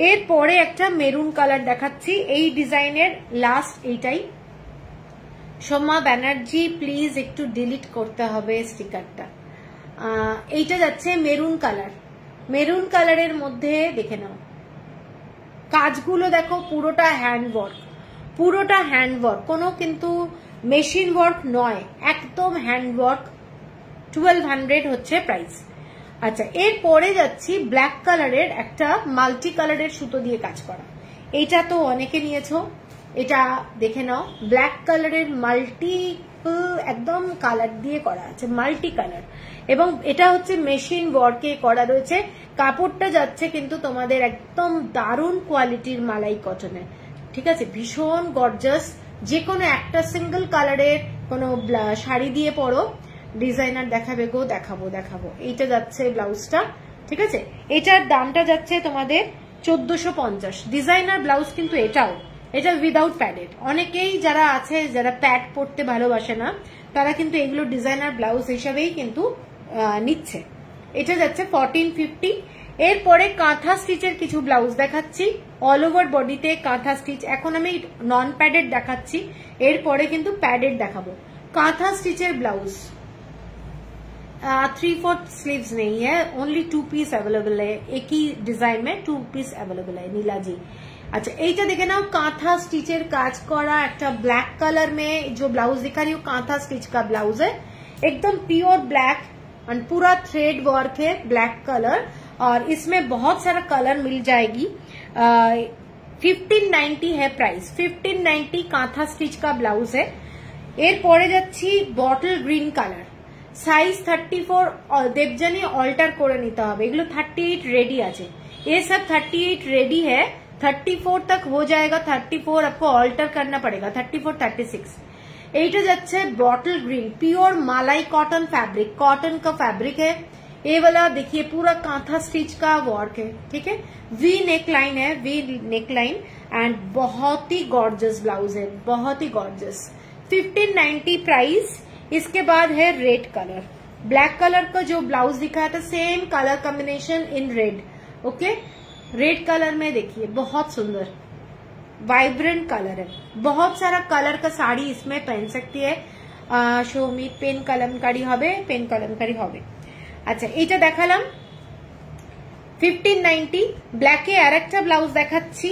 এরপরে একটা মেরুন কালার দেখাচ্ছি, এই ডিজাইনের লাস্ট এইটাই। সোমা ব্যানার্জি প্লিজ একটু ডিলিট করতে হবে স্টিকারটা। এইটা যাচ্ছে মেরুন কালারের মধ্যে, দেখে নাও কাজগুলো দেখো, পুরোটা হ্যান্ডওয়ার্ক, কোনো কিন্তু মেশিন ওয়ার্ক নয়, একদম হ্যান্ডওয়ার্ক। 1200 হচ্ছে প্রাইস। আচ্ছা, এরপরে যাচ্ছি ব্ল্যাক কালারের একটা মাল্টি কালারের সুতো দিয়ে কাজ করা। এইটা তো অনেকে নিয়েছো, এটা দেখে নাও, ব্ল্যাক কালারের মাল্টিপল একদম কালার দিয়ে করা আছে, মাল্টি কালার, এবং এটা হচ্ছে মেশিন ওয়ার্কে করা রয়েছে। কাপড়টা যাচ্ছে কিন্তু তোমাদের একদম দারুণ কোয়ালিটির মালাই কটনের। ঠিক আছে, ভীষণ গর্জাস। যে কোনো একটা সিঙ্গেল কালারের কোনো শাড়ি দিয়ে পরো, ডিজাইনার দেখাবে গো, দেখাবো। এইটা যাচ্ছে ব্লাউজটা। ঠিক আছে, এটার দামটা যাচ্ছে তোমাদের 1450। ডিজাইনার ব্লাউজ কিন্তু এটা উইদাউট প্যাডেড। অনেকেই যারা আছে যারা প্যাড পরতে ভালোবাসে না, তারা কিন্তু এগুলো ডিজাইনার ব্লাউজ হিসাবেই কিন্তু নিচ্ছে। এটা যাচ্ছে 1450। এরপরে কাঁথা স্টিচের কিছু ব্লাউজ দেখাচ্ছি, অল ওভার বডিতে কাঁথা স্টিচ। এখন আমি নন প্যাডেড দেখাচ্ছি, এরপরে কিন্তু প্যাডেড দেখাবো। कांथा स्टिचर ब्लाउज 3/4 स्लीव्स नहीं है, ओनली 2 पीस अवेलेबल है। एक ही डिजाइन में 2 पीस अवेलेबल है। नीला जी, अच्छा এইটা দেখে নাও, कांथा स्टिचर काज करा एक ब्लैक कलर में जो ब्लाउज दिखा रही हूँ, कांथा स्टिच का ब्लाउज है, एकदम प्योर ब्लैक और पूरा थ्रेड वर्क है, ब्लैक कलर। और इसमें बहुत सारा कलर मिल जाएगी। 1590 है प्राइस, 1590 कांथा स्टिच का ब्लाउज है। এরপরে যাচ্ছি bottle green colour, size 34। Debjani alter করে নিতে হবে, এগুলো 38 रेडी আছে। ये सब 38 रेडी है, 34 तक हो जाएगा। 34 आपको ऑल्टर करना पड़ेगा, 34 36। এইটা যাচ্ছে बॉटल ग्रीन, प्योर मालाई कॉटन फैब्रिक, कॉटन का फैब्रिक है। ये वाला देखिए पूरा कांथा स्टिच का वर्क है, ठीक है। वी नेक लाइन है, वी नेक लाइन, एंड बहुत ही गॉर्जियस ब्लाउज है, बहुत ही गॉर्जियस। 1590 प्राइस। इसके बाद है रेड कलर, ब्लैक कलर का जो ब्लाउज दिखाया था same colour combination in red. Okay, red colour में देखिए बहुत सुंदर वाइब्रेंट कलर है, बहुत सारा कलर का साड़ी इसमें पहन सकती है। সৌমি পেন কলমকারী হবে, পেন কলমকারী হবে। আচ্ছা এটা দেখালাম 1590। ব্ল্যাকে আরেকটা ব্লাউজ দেখাচ্ছি,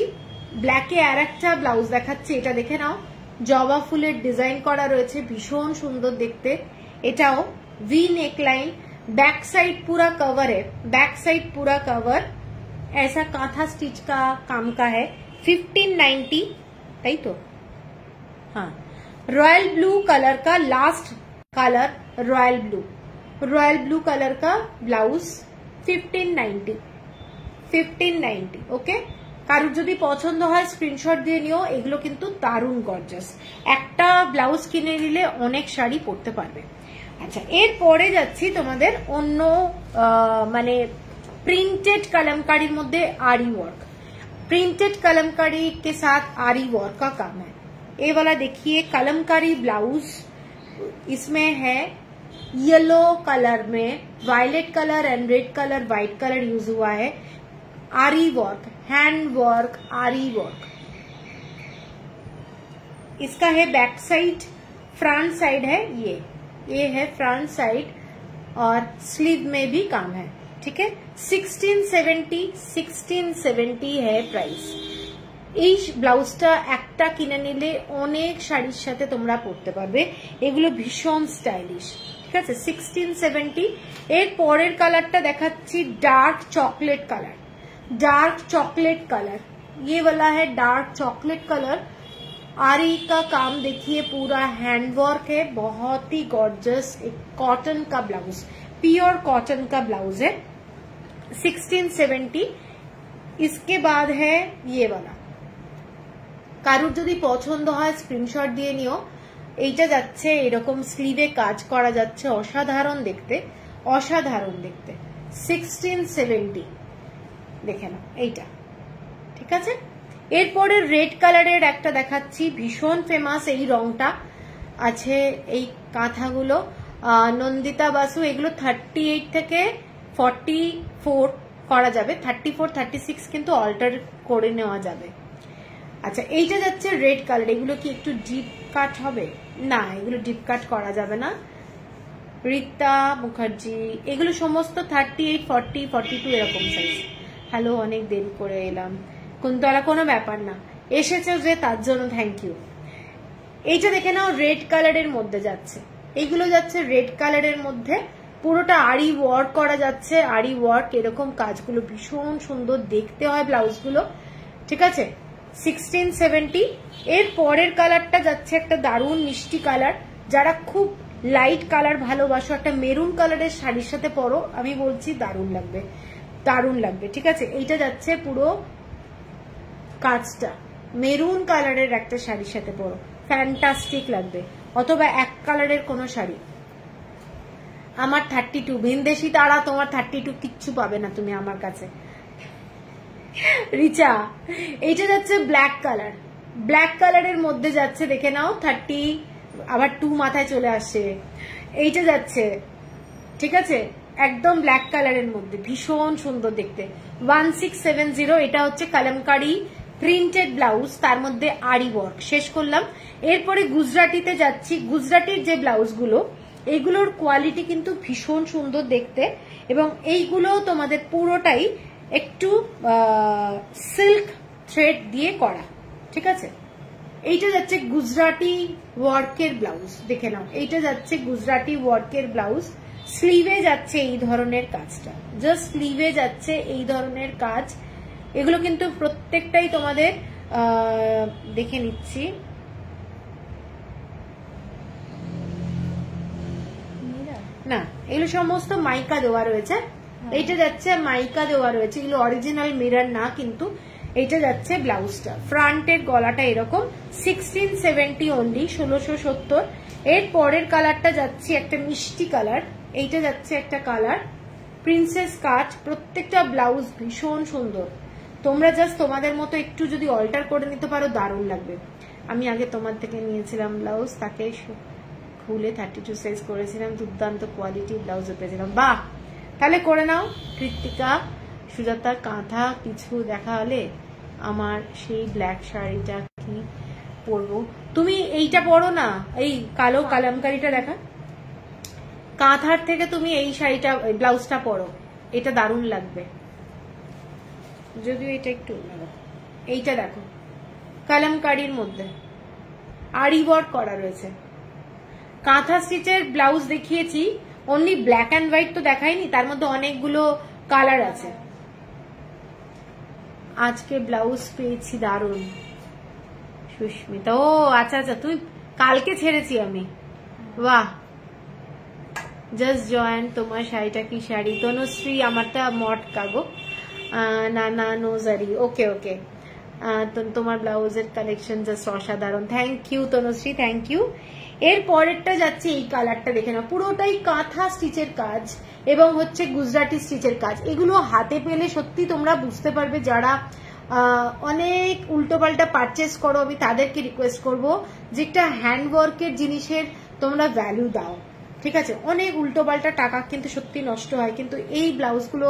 ব্ল্যাকে আরেকটা ব্লাউজ দেখাচ্ছি, এটা দেখে নাও। জবা ফুলের ডিজাইন করা রয়েছে, ভীষণ সুন্দর দেখতে। এটাও ভি नेकलाइन, बैक साइड पूरा कवर है, बैक साइड पूरा कवर, ऐसा कांथा स्टिच का काम का है। 1590 ताई तो हाँ। रॉयल ब्लू कलर का last colour, royal blue colour का ब्लाउज 1590। ओके, কারুর যদি পছন্দ হয় স্ক্রিনশট দিয়ে নিও। এগুলো কিন্তু দারুণ গর্জাস, একটা ব্লাউজ কিনে নিলে অনেক শাড়ি পরতে পারবে। আচ্ছা এরপরে যাচ্ছি তোমাদের অন্য মানে प्रिंटेड कलमकारी मध्य आरी वर्क, प्रिंटेड कलमकारी के साथ आरी वर्क का काम है। ये वाला देखिए कलमकारी ब्लाउज, इसमें है येलो कलर में violet colour and red colour white colour use हुआ है। Aari work, hand work, aari work. इसका है बैक साइड, फ्रंट साइड है ये है फ्रंट साइड और स्लीव में भी काम है। ठीक है, 1670 है प्राइस। এই ব্লাউজটা একটা কিনে নিলে অনেক শাড়ির সাথে তোমরা পরতে পারবে, এগুলো ভীষণ স্টাইলিশ। ঠিক আছে, 1670। এর পরের কালারটা দেখাচ্ছি dark chocolate colour, dark chocolate colour, ये वाला है डार्क चॉकलेट कलर। आरी का काम देखिए, पूरा हैंडवर्क है, बहुत ही गॉर्जियस। एक कॉटन का ब्लाउज, प्योर कॉटन का ब्लाउज है, 1670। इसके बाद है ये वाला, কারুর যদি পছন্দ হয় স্ক্রিনশট দিয়ে নিও। এইটা যাচ্ছে এরকম স্লিভে কাজ করা যাচ্ছে, অসাধারণ দেখতে, অসাধারণ দেখতে। 1670 দেখে নাও এইটা। ঠিক আছে, এরপরে রেড কালারের একটা দেখাচ্ছি, ভীষণ ফেমাস এই রংটা আছে। এই কাঁথাগুলো নন্দিতা বাসু, এগুলো 38 থেকে 44 করা যাবে, 34 36 কিন্তু অল্টার করে নেওয়া যাবে। আচ্ছা এইটা যাচ্ছে রেড কালার, এগুলো কি একটু ডিপ কাট হবে? না, এগুলো ডিপ কাট করা যাবে না। রীতা মুখার্জি, এগুলো সমস্ত 38 40 42 এরকম সাইজ। হ্যালো, অনেক দেরি করে এলাম কুন্তলা, কোনো ব্যাপার না, এসেছে যে তার জন্য থ্যাংক ইউ। এইটা দেখে নাও রেড কালারের মধ্যে যাচ্ছে, এইগুলো যাচ্ছে রেড কালারের মধ্যে, পুরোটা আরি ওয়ার্ক করা যাচ্ছে। আরি ওয়ার্ক এরকম কাজগুলো ভীষণ সুন্দর দেখতে হয় ব্লাউজগুলো। ঠিক আছে, 1670। এর পরের কালারটা যাচ্ছে একটা দারুণ মিষ্টি কালার, যারা খুব লাইট কালার ভালোবাসো, একটা মেরুন কালারের শাড়ির সাথে পরো, আমি বলছি দারুণ লাগবে, দারুণ লাগবে। ঠিক আছে, এইটা যাচ্ছে পুরো কাজটা মেরুন কালারের একটা শাড়ির সাথে পরো, ফ্যান্টাস্টিক লাগবে। অথবা এক কালারের কোনো শাড়ি। আমার 32 ভিনদেশি তারা, তোমার 32 কিচ্ছু পাবে না তুমি আমার কাছে। রিচা, এইটা যাচ্ছে ব্ল্যাক কালার, ব্ল্যাক কালারের মধ্যে যাচ্ছে, দেখে নাও 30, আবার 2 মাথায় চলে আসে। এইটা যাচ্ছে, ঠিক আছে, একদম ব্ল্যাক কালারের মধ্যে, ভীষণ সুন্দর দেখতে। 1670। এটা হচ্ছে কলমকারি প্রিন্টেড ব্লাউজ, তার মধ্যে আরি ওয়ার্ক। শেষ করলাম। এরপরে গুজরাটিতে যাচ্ছি। গুজরাটির যে ব্লাউজগুলো, এইগুলোর কোয়ালিটি কিন্তু ভীষণ সুন্দর দেখতে, এবং এইগুলো তোমাদের পুরোটাই একটু সিল্ক থ্রেড দিয়ে করা। ঠিক আছে, এইটা যাচ্ছে গুজরাটি ওয়ার্কের ব্লাউজ, দেখে নাও, এইটা যাচ্ছে গুজরাটি ওয়ার্কের ব্লাউজ। স্লিভে যাচ্ছে এই ধরনের কাজটা, জাস্ট স্লিভে যাচ্ছে এই ধরনের কাজ। এগুলো কিন্তু প্রত্যেকটাই তোমাদের দেখে নিচ্ছি, না এগুলো সমস্ত মাইকা দেওয়া রয়েছে। এইটা যাচ্ছে মাইকা দেওয়া রয়েছে, এগুলো অরিজিনাল মিরর না, কিন্তু এইটা যাচ্ছে ব্লাউজটা। ফ্রন্টের গলাটা এরকম, 1670 অনলি, 1670। এর পরের কালারটা যাচ্ছে একটা মিষ্টি কালার, এইটা যাচ্ছে একটা কালার প্রিন্সেস কাট। প্রত্যেকটা ব্লাউজ ভীষণ সুন্দর, তোমরা জাস্ট তোমাদের মতো একটু যদি অল্টার করে নিতে পারো দারুণ লাগবে। আমি আগে তোমার থেকে নিয়েছিলাম ব্লাউজ, তাকে খুলে 32 সাইজ করেছিলাম, দুর্দান্ত কোয়ালিটি ব্লাউজও পেয়েছিলাম। বাহ, তাহলে করে নাও। কৃত্তিকা, সুজাতা, কাঁথা কিছু দেখা হলে আমার সেই ব্ল্যাক শাড়িটা কি পরবো? তুমি এইটা পরো না, এই কালো কালামকারিটা দেখা। কাঁথার থেকে তুমি এই শাড়িটা, ব্লাউজটা পরো, এটা দারুণ লাগবে। যদিও এটা একটু এইটা দেখো, কালামকারির মধ্যে আরি ওয়ার্ক করা রয়েছে। কাঁথা স্টিচের ব্লাউজ দেখিয়েছি, অনলি ব্ল্যাক অ্যান্ড হোয়াইট তো দেখাইনি, তার মধ্যে অনেকগুলো কালার আছে। আজকে ব্লাউজ পেয়েছি দারুণ। সুস্মিতা, ও আচ্ছা আচ্ছা, তুই কালকে ছেড়েছি আমি। বাহ, জাস্ট জয়েন। তোমার শাড়িটা কি শাড়ি? তনুশ্রী, আমারটা মটকা গো, না না নোজারি। ওকে ওকে, তোমার ব্লাউজের কালেকশন জাস্ট অসাধারণ। Thank you Tanushree, thank you. এর পরেরটা যাচ্ছে, এই কালারটা দেখে নাও, পুরোটাই কাঁথা স্টিচের কাজ এবং হচ্ছে গুজরাটি স্টিচের কাজ। এগুলো হাতে পেলে সত্যি তোমরা বুঝতে পারবে, যারা অনেক উল্টোপাল্টা পারচেস করো, আমি তাদেরকে রিকোয়েস্ট করবো যে একটা হ্যান্ডওয়ার্কের জিনিসের তোমরা ভ্যালু দাও। ঠিক আছে, অনেক উল্টোপাল্টা টাকা কিন্তু সত্যি নষ্ট হয়, কিন্তু এই ব্লাউজগুলো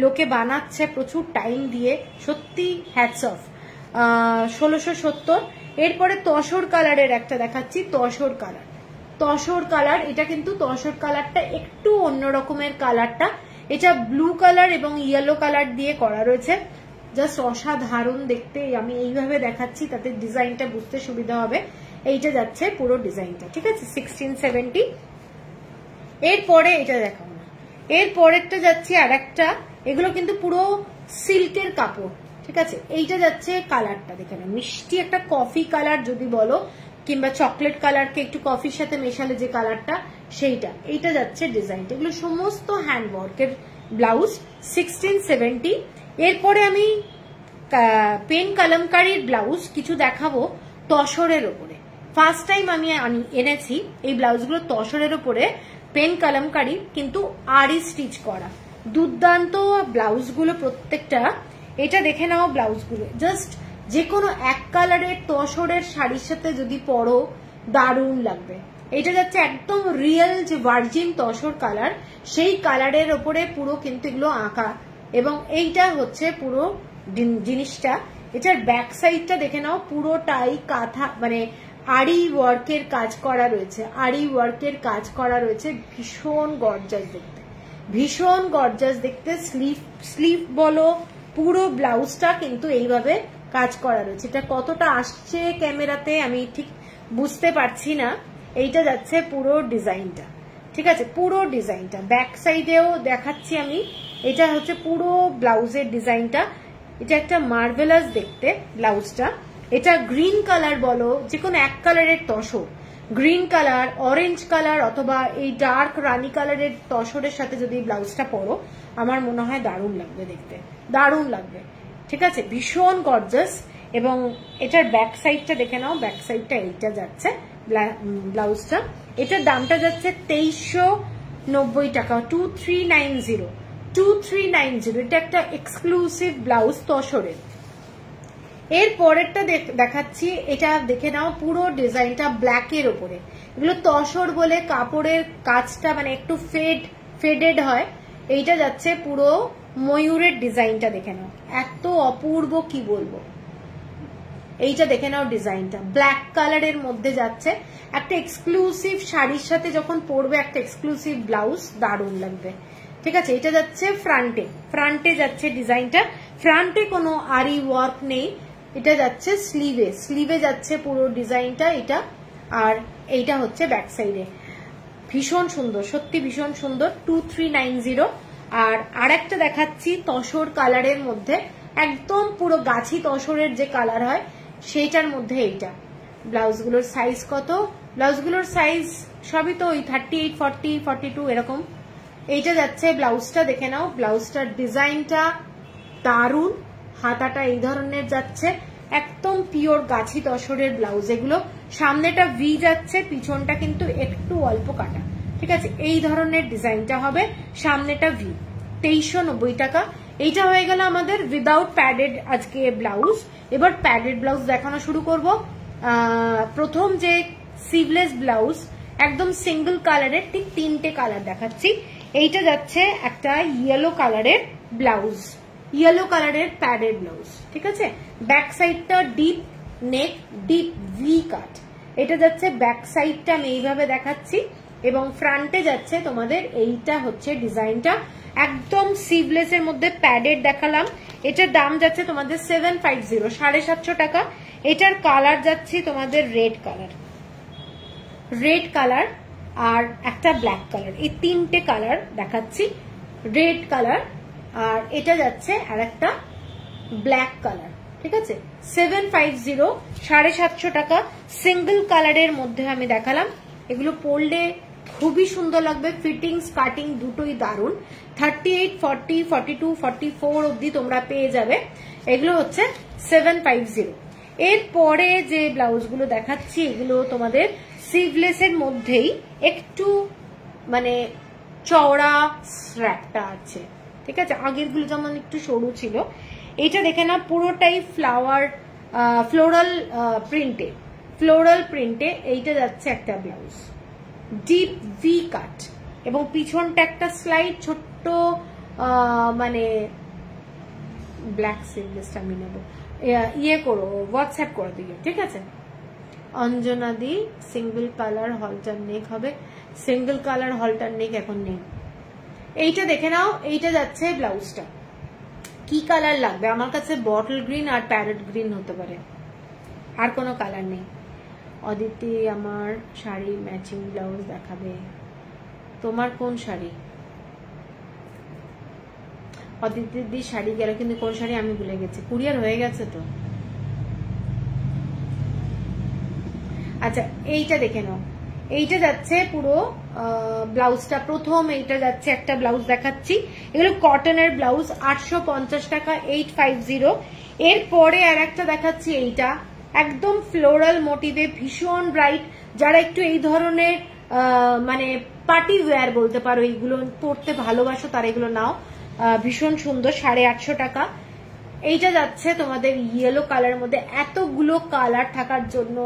লোকে বানাচ্ছে প্রচুর টাইম দিয়ে, সত্যি হ্যাটস অফ। 1670। এরপরে তসর কালারের একটা দেখাচ্ছি, তসর কালার। তসর কালার, এটা কিন্তু তসর কালারটা একটু অন্য রকমের কালারটা, এটা ব্লু কালার এবং ইয়েলো কালার দিয়ে করা রয়েছে, জাস্ট অসাধারণ দেখতে। আমি এইভাবে দেখাচ্ছি তাতে ডিজাইনটা বুঝতে সুবিধা হবে। এইটা যাচ্ছে পুরো ডিজাইনটা, ঠিক আছে, 1670। এরপরে এটা দেখাবো না, এর পরেরটা যাচ্ছে আর একটা, এগুলো কিন্তু পুরো সিল্কের কাপড়, ঠিক আছে। এইটা যাচ্ছে কালারটা দেখে না, মিষ্টি একটা কফি কালার যদি বলো, কিংবা চকলেট কালারকে একটু কফির সাথে মেশালে যে কালারটা, সেইটা। এইটা যাচ্ছে ডিজাইনটা, এগুলো সমস্ত হ্যান্ডওয়ার্কের ব্লাউজ, 1670। এরপরে আমি পেন কালামকারির ব্লাউজ কিছু দেখাবো তসরের ওপরে। ফার্স্ট টাইম আমি এনেছি এই ব্লাউজগুলো তসরের ওপরে, পেন কালামকারি কিন্তু আরি স্টিচ করা, দুর্দান্ত ব্লাউজগুলো প্রত্যেকটা। এটা দেখে নাও ব্লাউজগুলো, জাস্ট যে কোনো এক কালারের তসরের শাড়ির সাথে যদি পরো দারুণ লাগবে। এটা যাচ্ছে একদম রিয়েল যে ভার্জিন তসর কালার, সেই কালারের ওপরে পুরো কিন্তু এগুলো আঁকা, এবং এইটা হচ্ছে পুরো জিনিসটা। এটার ব্যাক সাইডটা দেখে নাও, পুরোটাই কাঁথা মানে আরি ওয়ার্কের কাজ করা রয়েছে, আরি ওয়ার্কের কাজ করা রয়েছে, ভীষণ গর্জাস দেখতে, ভীষণ গর্জাস দেখতে। স্লিভ বলো, পুরো ব্লাউজটা কিন্তু এইভাবে কাজ করা রয়েছে। এটা কতটা আসছে ক্যামেরাতে আমি ঠিক বুঝতে পারছি না। এইটা যাচ্ছে পুরো ডিজাইনটা, ঠিক আছে, পুরো ডিজাইনটা। ব্যাক সাইডেও দেখাচ্ছি আমি, এটা হচ্ছে পুরো ব্লাউজের ডিজাইনটা। এটা একটা মার্ভেলাস দেখতে ব্লাউজটা। এটা গ্রিন কালার বলো, যে কোনো এক কালারের tussar, green colour, orange colour অথবা এই ডার্ক রানী কালারের তসরের সাথে যদি ব্লাউজটা পরো, আমার মনে হয় দারুণ লাগবে দেখতে, দারুণ লাগবে, ঠিক আছে, ভীষণ গর্জাস। এবং এটার ব্যাক সাইডটা দেখে নাও, ব্যাক সাইডটা এইটা যাচ্ছে ব্লাউজটা। এটার দামটা যাচ্ছে 2390 টাকা, 2390, 2390। এটা একটা এক্সক্লুসিভ ব্লাউজ তসরের। এর পরেরটা দেখাচ্ছি, এটা দেখে নাও, পুরো ডিজাইনটা ব্ল্যাকের ওপরে। এগুলো তসর বলে কাপড়ের কাজটা মানে একটু ফেডেড হয়। এইটা যাচ্ছে পুরো ময়ূরের ডিজাইনটা দেখে নাও, এত অপূর্ব কি বলবো। এইটা দেখে নাও ডিজাইনটা, ব্ল্যাক কালারের মধ্যে যাচ্ছে, একটা এক্সক্লুসিভ শাড়ির সাথে যখন পরবে একটা এক্সক্লুসিভ ব্লাউজ, দারুণ লাগবে, ঠিক আছে। এটা যাচ্ছে ফ্রন্টে যাচ্ছে ডিজাইনটা, ফ্রন্টে কোনো আরি ওয়ার্ক নেই। এটা যাচ্ছে স্লিভে যাচ্ছে পুরো ডিজাইনটা এটা, আর এইটা হচ্ছে ব্যাক সাইডে। ভীষণ সুন্দর, সত্যি ভীষণ সুন্দর, 2390। আর আরেকটা দেখাচ্ছি তসর কালারের মধ্যে, একদম পুরো গাছি তসরের যে কালার হয় সেইটার মধ্যে এইটা। ব্লাউজগুলোর সাইজ কত? ব্লাউজগুলোর সাইজ সবই তো ওই 38, 40, 42 এরকম। এইটা যাচ্ছে ব্লাউজটা দেখে নাও, ব্লাউজটার ডিজাইনটা দারুণ, হাতাটা এই ধরনের যাচ্ছে, একদম পিওর গাছি তসরের ব্লাউজ এগুলো। সামনেটা ভি যাচ্ছে, পিছনটা কিন্তু একটু অল্প কাটা, ঠিক আছে, এই ধরনের ডিজাইনটা হবে, সামনেটা ভি। 2390 টাকা। এইটা হয়ে গেল আমাদের উইদাউট প্যাডেড আজকে ব্লাউজ। এবার প্যাডেড ব্লাউজ দেখানো শুরু করব। প্রথম যে সিভলেস ব্লাউজ একদম সিঙ্গেল কালারের, ঠিক 3টে কালার দেখাচ্ছি। এইটা যাচ্ছে একটা ইয়েলো কালারের ব্লাউজ, ইয়েলো কালারের প্যাডেড ব্লাউজ, ঠিক আছে। ব্যাক সাইডটা ডিপ নেক, ডিপ ভি কাট। এটা যাচ্ছে ব্যাক সাইডটা আমি এইভাবে দেখাচ্ছি, এবং ফ্রন্টে যাচ্ছে তোমাদের এইটা হচ্ছে ডিজাইনটা একদম সিভলেস এর মধ্যে প্যাডেড দেখালাম। এটার দাম যাচ্ছে তোমাদের 750, 750 টাকা। এটার কালার যাচ্ছে তোমাদের রেড কালার, রেড কালার আর একটা ব্ল্যাক কালার, এই 3টে কালার দেখাচ্ছি। রেড কালার আর এটা যাচ্ছে আর একটা ব্ল্যাক কালার, ঠিক আছে। 750, 750 টাকা। সিঙ্গেল কালারের মধ্যে আমি দেখালাম। এগুলো পরলে খুবই সুন্দর লাগবে, ফিটিংস কাটিং দুটোই দারুণ। 38, 40, 42, 44 অব্দি তোমরা পেয়ে যাবে। এগুলো হচ্ছে 750। এরপরে যে ব্লাউজগুলো দেখাচ্ছি এগুলো তোমাদের সিভলেস এর মধ্যেই একটু মানে চওড়া স্ট্র্যাপটা আছে, ঠিক আছে। আগেরগুলো যেমন একটু সরু ছিল, এটা দেখে না পুরোটাই ফ্লোরাল প্রিন্টে, ফ্লোরাল প্রিন্টে। এইটা যাচ্ছে একটা ব্লাউজ ডিপ ভি কাট, এবং পিছনটা একটা স্লাইড ছোট্ট মানে ব্ল্যাক সিভলেসটা আমি নেবো, ইয়ে করো হোয়াটসঅ্যাপ করে দিও, ঠিক আছে। অঞ্জনা দি সিঙ্গেল কালার হলটার নেক হবে, সিঙ্গেল কালার হলটার নেক এখন নেই। এইটা দেখে নাও, এইটা যাচ্ছে ব্লাউজটা। কি কালার লাগবে? আমার কাছে বটল গ্রিন আর প্যারেট গ্রিন হতে পারে, আর কোনো কালার নেই। অদিতি আমার শাড়ি ম্যাচিং ব্লাউজ দেখাবে। তোমার কোন শাড়ি? অদিতি শাড়ি গেল, কিন্তু কোন শাড়ি আমি ভুলে গেছি, কুরিয়ার হয়ে গেছে তো। আচ্ছা এইটা দেখে নাও, এইটা যাচ্ছে পুরো ব্লাউজটা। প্রথম এইটা যাচ্ছে একটা ব্লাউজ দেখাচ্ছি, এগুলো কটনের ব্লাউজ, 850 টাকা, 850। এরপরে আর একটা দেখাচ্ছি, এইটা একদম ফ্লোরাল মোটিভে, ভীষণ ব্রাইট। যারা একটু এই ধরনের মানে পার্টি ওয়্যার বলতে পারো, এইগুলো পরতে ভালোবাসো তারা এগুলো নাও, ভীষণ সুন্দর, 850 টাকা। এইটা যাচ্ছে তোমাদের ইয়েলো কালারের মধ্যে। এতগুলো কালার থাকার জন্য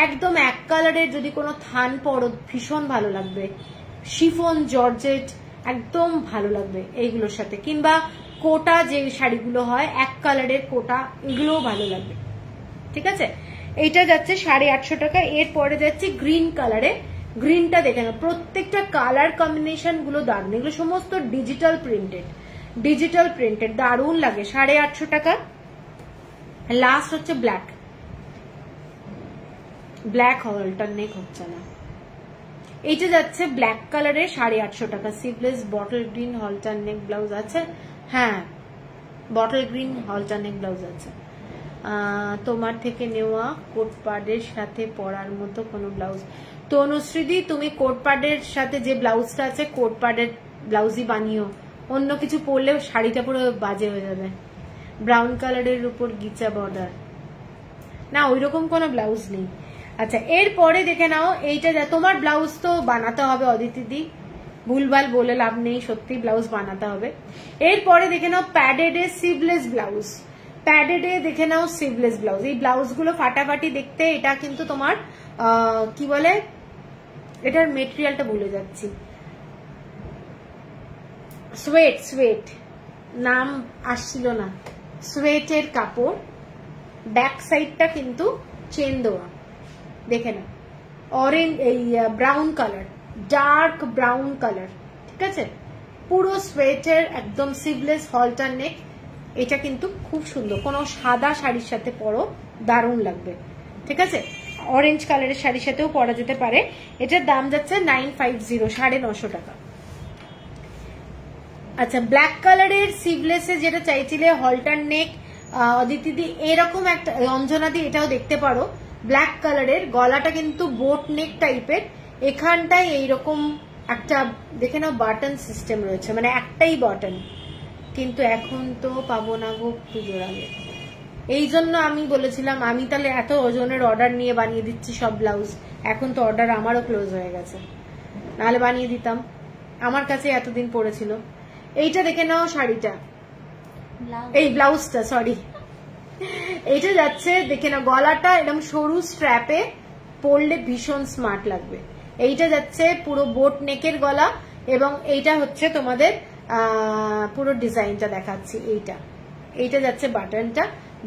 একদম এক কালারের যদি কোনো থান পরো ভীষণ ভালো লাগবে, শিফন জর্জেট একদম ভালো লাগবে এইগুলোর সাথে, কিংবা কোটা যে শাড়িগুলো হয় এক কালারের কোটা, এগুলোও ভালো লাগবে, ঠিক আছে। এইটা যাচ্ছে 850 টাকা। এরপরে যাচ্ছে গ্রিন কালারে, গ্রিনটা দেখে নাও, প্রত্যেকটা কালার কম্বিনেশন গুলো দারুণ, এগুলো সমস্ত ডিজিটাল প্রিন্টেড, ডিজিটাল প্রিন্টেড, দারুণ লাগে, 850 টাকা। লাস্ট হচ্ছে ব্ল্যাক, ব্ল্যাক অল্টারনেট হচ্ছে না। এইটা যাচ্ছে ব্ল্যাক কালারে, 850 টাকা। Sleeveless bottle green alternate blouse আছে, হ্যাঁ বটল গ্রিন অল্টারনেট ব্লাউজ আছে। তোমার থেকে নেওয়া কোট প্যাডের সাথে পরার মতো কোনো ব্লাউজ? তনুশ্রীদি তুমি কোট প্যাডের সাথে যে ব্লাউজটা আছে কোট প্যাডের ব্লাউজই বানিও, অন্য কিছু পরলেও শাড়িটা পুরো বাজে হয়ে যাবে। ব্রাউন কালারের উপর গিচা বর্ডার, না ওইরকম কোনো ব্লাউজ নেই। আচ্ছা এরপরে দেখে নাও, এইটা তোমার ব্লাউজ তো বানাতে হবে অদিতিদি, ভুলভাল বলে লাভ নেই, সত্যি ব্লাউজ বানাতে হবে। এরপরে দেখে নাও প্যাডেড এর সিভলেস ব্লাউজ, প্যাডেড এ দেখে নাও সিভলেস ব্লাউজ। এই ব্লাউজ গুলো ফাটাফাটি দেখতে। এটা কিন্তু তোমার কি বলে, এটার মেটেরিয়ালটা ভুলে যাচ্ছি, সোয়েট, সোয়েট নাম আসছিল না, সোয়েটের কাপড়। ব্যাক সাইডটা কিন্তু চেন দেওয়া, দেখে না, অরেঞ্জ এই brown colour, dark brown colour, ঠিক আছে। পুরো সোয়েটের একদম সিভলেস হলটার নেক। এটা কিন্তু খুব সুন্দর, কোনো সাদা শাড়ির সাথে পরো দারুণ লাগবে, ঠিক আছে। অরেঞ্জ কালারের শাড়ির সাথেও পরা যেতে পারে। এটার দাম যাচ্ছে 950, 950 টাকা। আচ্ছা ব্ল্যাক কালারের সিভলেসে যেটা চাইছিলে হলটার নেক, অদিতিদি এরকম একটা, অঞ্জনাদি এটাও দেখতে পারো, ব্ল্যাক কালারের, গলাটা কিন্তু বোট নেক টাইপের, এখানটায় এইরকম একটা দেখে নাও বাটন সিস্টেম রয়েছে, মানে একটাই বাটন, কিন্তু এখন তো পাবো না গো পুজোর আগে। এই জন্য আমি বলেছিলাম আমি তাহলে এত ওজনের অর্ডার নিয়ে বানিয়ে দিচ্ছি সব ব্লাউজ, এখন তো অর্ডার আমারও ক্লোজ হয়ে গেছে, নাহলে বানিয়ে দিতাম, আমার কাছে এতদিন পড়েছিল। এইটা দেখে নাও শাড়িটা, এই ব্লাউজটা, সরি এইটা যাচ্ছে দেখে না, গলাটা এরকম সরু স্ট্র্যাপে পরলে ভীষণ স্মার্ট লাগবে। এইটা যাচ্ছে পুরো বোট নেকের গলা, এবং এইটা হচ্ছে তোমাদের পুরো ডিজাইনটা দেখাচ্ছি। এইটা যাচ্ছে বাটনটা,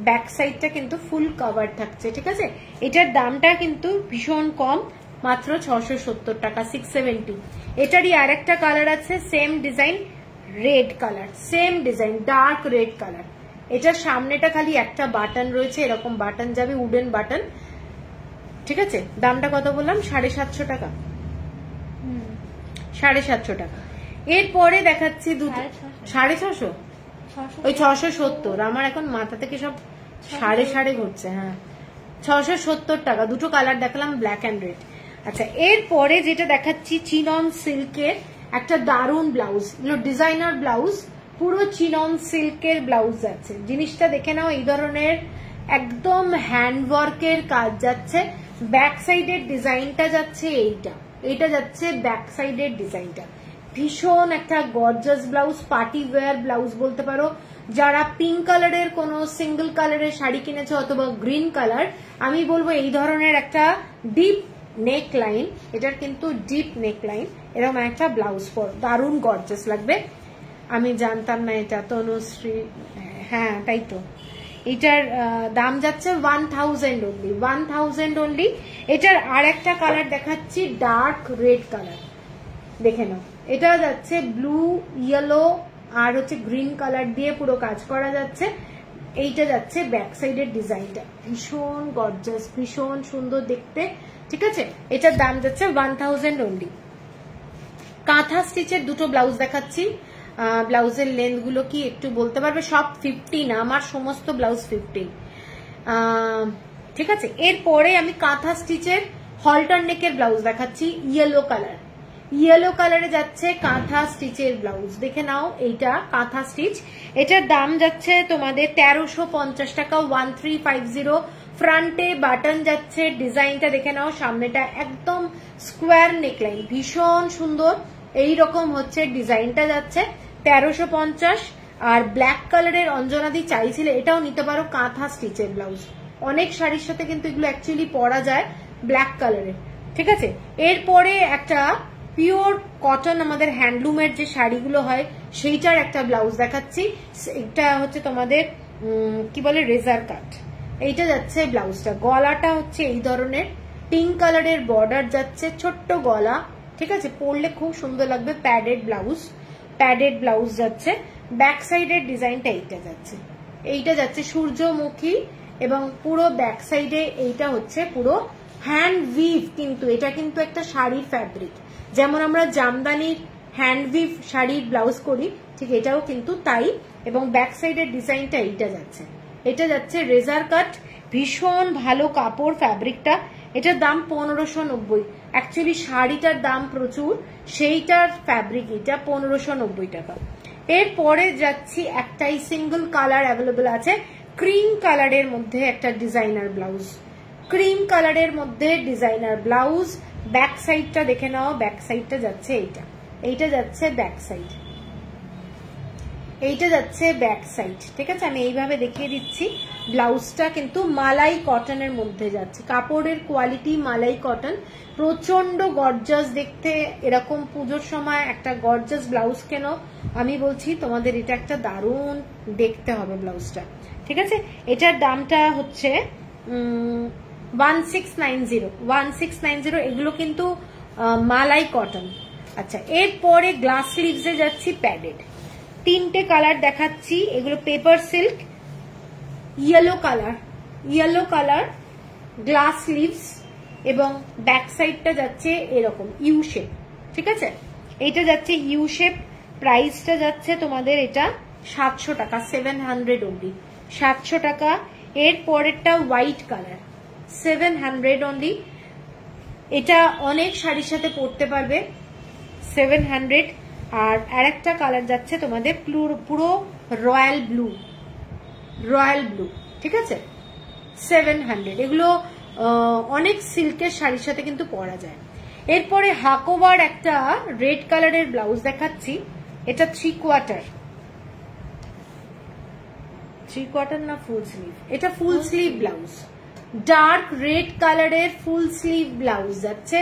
ব্যাক সাইডটা কিন্তু ফুল কভার থাকছে, ঠিক আছে। এটার দামটা কিন্তু ভীষণ কম, মাত্র 670 টাকা, 670। এটারই আর একটা কালার আছে, same design, red colour, same design, dark red colour. এটার সামনেটা খালি একটা বাটন রয়েছে, এরকম বাটন যাবে, উডেন বাটন, ঠিক আছে। দামটা কত বললাম? 750 টাকা, 750 টাকা। এরপরে দেখাচ্ছি 650, ওই 670। আমার এখন মাথা থেকে সব 7.5 ঘুরছে। হ্যাঁ, 670 টাকা। দুটো কালার দেখালাম, ব্ল্যাক অ্যান্ড রেড। আচ্ছা, এরপরে যেটা দেখাচ্ছি চিনন সিল্কের একটা দারুন ব্লাউজ, ডিজাইনার ব্লাউজ, পুরো চিনন সিল্কের ব্লাউজ যাচ্ছে। জিনিসটা দেখে নাও, এই ধরনের একদম হ্যান্ডওয়ার্কের কাজ যাচ্ছে। ব্যাক সাইডের ডিজাইনটা যাচ্ছে এইটা যাচ্ছে ব্যাক সাইডের ডিজাইনটা, ভীষণ একটা gorgeous blouse, party wear blouse বলতে পারো। যারা পিঙ্ক কালারের কোনো সিঙ্গেল কালারের শাড়ি কিনেছো অথবা গ্রিন কালার, আমি বলবো এই ধরনের একটা ডিপ নেক লাইন, এটার কিন্তু ডিপ নেক লাইন, এরকম একটা ব্লাউজ পর দারুণ গর্জাস লাগবে। আমি জানতাম না এটা তনুশ্রী, হ্যাঁ তাই তো। এটার দাম যাচ্ছে 1000 অনলি, 1000 অনলি। এটার আর একটা কালার দেখাচ্ছি, ডার্ক রেড কালার, দেখে নাও। এটা যাচ্ছে ব্লু, ইয়েলো আর হচ্ছে গ্রিন কালার দিয়ে পুরো কাজ করা যাচ্ছে। এইটা যাচ্ছে ব্যাক সাইডের ডিজাইনটা, ভীষণ গর্জাস, ভীষণ সুন্দর দেখতে, ঠিক আছে। এটার দাম যাচ্ছে 1000 অনলি। কাঁথা স্টিচের দুটো ব্লাউজ দেখাচ্ছি। ব্লাউজের লেন্থ গুলো কি একটু বলতে পারবে? সব 15, আমার সমস্ত ব্লাউজ 15, ঠিক আছে। এরপরে আমি কাঁথা স্টিচের হলটার নেকের ব্লাউজ দেখাচ্ছি, ইয়েলো কালার, ইয়েলো কালারে যাচ্ছে কাঁথা স্টিচের ব্লাউজ, দেখে নাও। এইটা কাঁথা স্টিচ, এটার দাম যাচ্ছে তোমাদের 1350 টাকা, 1350। ফ্রন্টে বাটন যাচ্ছে, ডিজাইনটা দেখে নাও, সামনেটা একদম স্কোয়ার নেকলাইন, ভীষণ সুন্দর। এইরকম হচ্ছে ডিজাইনটা যাচ্ছে, 1350। আর ব্ল্যাক কালারের অঞ্জনাদি চাইছিলে, এটাও নিতে পারো, কাঁথা স্টিচের ব্লাউজ। অনেক শাড়ির সাথে কিন্তু এগুলো অ্যাকচুয়ালি পরা যায়, ব্ল্যাক কালারের, ঠিক আছে। এরপরে একটা পিওর কটন, আমাদের হ্যান্ডলুমের যে শাড়িগুলো হয় সেইটার একটা ব্লাউজ দেখাচ্ছি। এটা হচ্ছে তোমাদের কি বলে, রেজার কাট। এইটা যাচ্ছে ব্লাউজটা, গলাটা হচ্ছে এই ধরনের পিঙ্ক কালারের বর্ডার যাচ্ছে, ছোট্ট গলা, ঠিক আছে। পরলে খুব সুন্দর লাগবে, প্যাডেড ব্লাউজ, প্যাডেড ব্লাউজ যাচ্ছে। ব্যাক সাইডের ডিজাইনটা এইটা যাচ্ছে সূর্যমুখী, এবং পুরো ব্যাক সাইডে এইটা হচ্ছে পুরো হ্যান্ড উইভ, কিন্তু এটা কিন্তু একটা শাড়ির ফ্যাব্রিক, যেমন আমরা জামদানির হ্যান্ড উইভ শাড়ির ব্লাউজ করি, ঠিক এটাও কিন্তু তাই। এবং ব্যাক সাইডের ডিজাইনটা এটা যাচ্ছে রেজার কাট, ভীষণ ভালো কাপড়, ফ্যাব্রিকটা। এটার দাম 1590। অ্যাকচুয়ালি শাড়িটার দাম প্রচুর, সেইটার ফ্যাব্রিক এটা 1590 টাকা। এরপরে যাচ্ছি, একটাই সিঙ্গেল কালার অ্যাভেলেবল আছে, ক্রিম কালারের মধ্যে একটা ডিজাইনার ব্লাউজ, ক্রিম কালারের মধ্যে ডিজাইনার ব্লাউজ। ব্যাক সাইডটা দেখে নাও, ব্যাক সাইডটা যাচ্ছে এইটা যাচ্ছে ব্যাক সাইড, এইটা যাচ্ছে ব্যাক সাইড, ঠিক আছে। আমি এইভাবে দেখিয়ে দিচ্ছি। ব্লাউজটা কিন্তু মালাই কটনের মধ্যে যাচ্ছে, কাপড়ের কোয়ালিটি মালাই কটন, প্রচন্ড গর্জাস দেখতে। এরকম পুজোর সময় একটা গর্জাস ব্লাউজ কেন, আমি বলছি তোমাদের এটা একটা দারুণ দেখতে হবে ব্লাউজটা, ঠিক আছে। এটার দামটা হচ্ছে 1690। এগুলো কিন্তু মালাই কটন। আচ্ছা, এরপরে গ্লাস স্লিভসে যাচ্ছি, প্যাডেড। তিনটে কালার দেখাচ্ছি, এগুলো paper silk, yellow colour, glass sleeves, এবং ব্যাক সাইডটা যাচ্ছে এরকম ইউ শেপ, ঠিক আছে। এইটা যাচ্ছে ইউ শেপ, প্রাইসটা যাচ্ছে তোমাদের এটা 700 টাকা, 700 অনলি, 700 টাকা। এর পরেরটা হোয়াইট কালার, 700 অনলি। এটা অনেক শাড়ির সাথে পরতে পারবে, 700। আর আরেকটা কালার যাচ্ছে তোমাদের পুরো রয়্যাল ব্লু, ঠিক আছে, 700। এগুলো অনেক সিল্কের শাড়ির সাথে কিন্তু পরা যায়। এরপরে হাকোবার একটা রেড কালারের ব্লাউজ দেখাচ্ছি, এটা 3/4, 3/4 না ফুল স্লিভ? এটা full sleeve blouse, dark red কালারের ফুল স্লিভ ব্লাউজ যাচ্ছে,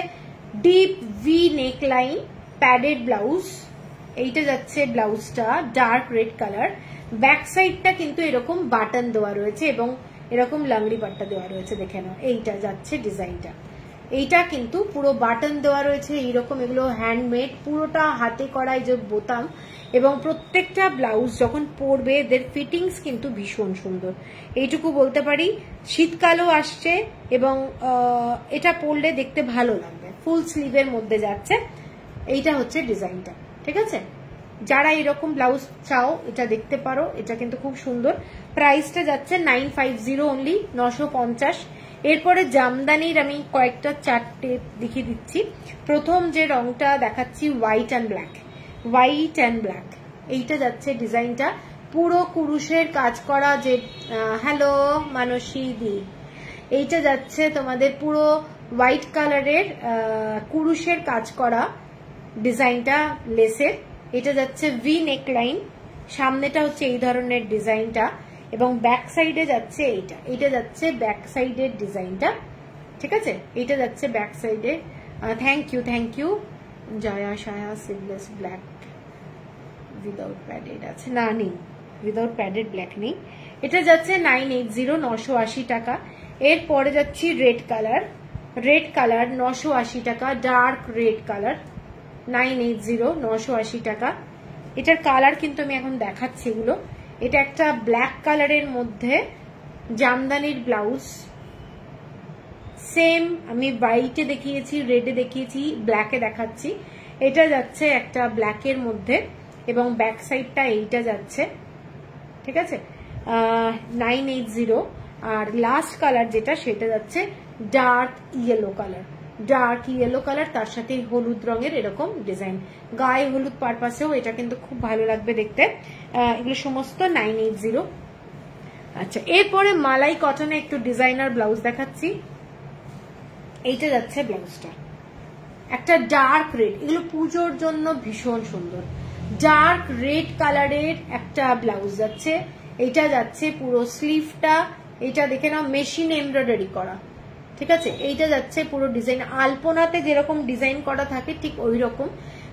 ডিপ ভি নেক লাইন, প্যাডেড ব্লাউজ। এইটা যাচ্ছে ব্লাউজটা ডার্ক রেড কালার, ব্যাক সাইডটা কিন্তু এরকম বাটন দেওয়া রয়েছে এবং এরকম লাংড়ি পাট্টা দেওয়া রয়েছে, দেখে নাও। এইটা যাচ্ছে ডিজাইনটা, এইটা কিন্তু পুরো বাটন দেওয়া রয়েছে এইরকম, এগুলো হ্যান্ডমেড, পুরোটা হাতে করা, এই যে বোতাম, এবং প্রত্যেকটা ব্লাউজ যখন পরবে এদের ফিটিংস কিন্তু ভীষণ সুন্দর, এইটুকু বলতে পারি। শীতকালও আসছে এবং এটা পরলে দেখতে ভালো লাগবে, ফুল স্লিভের মধ্যে যাচ্ছে। এইটা হচ্ছে ডিজাইনটা, ঠিক আছে? যারা এরকম ব্লাউজ চাও এটা দেখতে পারো, এটা কিন্তু খুব সুন্দর। প্রাইসটা যাচ্ছে 950 অনলি, 950। এরপরে জামদানির আমি কয়েকটা চারটে দেখিয়ে দিচ্ছি। প্রথম যে রংটা দেখাচ্ছি white and black, white and black, এইটা যাচ্ছে ডিজাইনটা পুরো কুরুশের কাজ করা, যে হ্যালো মানসী দি, এইটা যাচ্ছে তোমাদের পুরো হোয়াইট কালারের কুরুশের কাজ করা ডিজাইনটা লেসের। এটা যাচ্ছে ভি নেক লাইন, সামনেটা হচ্ছে এই ধরনের ডিজাইনটা, এবং ব্যাক সাইডে যাচ্ছে এইটা, এটা যাচ্ছে ব্যাক সাইডের ডিজাইনটা, ঠিক আছে? এটা যাচ্ছে ব্যাক সাইডে। থ্যাংক ইউ জয়া সায়া সিভলেস ব্ল্যাক উইদাউট প্যাডেড আছে না, নেই উইদাউট প্যাডেড ব্ল্যাক নেই। এটা যাচ্ছে 980, 980 টাকা। এরপরে যাচ্ছি রেড কালার, রেড কালার 980 টাকা, ডার্ক রেড কালার 980, 980 টাকা। এটার কালার কিন্তু আমি এখন দেখাচ্ছি এগুলো। এটা একটা ব্ল্যাক কালারের মধ্যে জামদানির ব্লাউজ, সেম আমি হোয়াইটে দেখিয়েছি, রেডে দেখিয়েছি, ব্ল্যাকে দেখাচ্ছি। এটা যাচ্ছে একটা ব্ল্যাকের মধ্যে এবং ব্যাক সাইডটা এইটা যাচ্ছে, ঠিক আছে? 980। আর লাস্ট কালার যেটা সেটা যাচ্ছে dark yellow colour, dark yellow colour, তার সাথে হলুদ রঙের এরকম ডিজাইন, গায়ে হলুদ পারপাসেও এটা কিন্তু খুব ভালো লাগবে দেখতে। এগুলো সমস্ত 980। আচ্ছা, এরপরে মালাই কটনে একটু ডিজাইনার ব্লাউজ দেখাচ্ছি। এইটা যাচ্ছে ব্লাউজটা একটা ডার্ক রেড, এগুলো পুজোর জন্য ভীষণ সুন্দর, ডার্ক রেড কালারের একটা ব্লাউজ যাচ্ছে। এইটা যাচ্ছে পুরো স্লিভটা, এটা দেখে নাও মেশিন এমব্রয়ডারি করা, ঠিক আছে? এইটা যাচ্ছে পুরো ডিজাইন, আলপনাতে যেরকম ডিজাইন করা থাকে ঠিক ওই রকম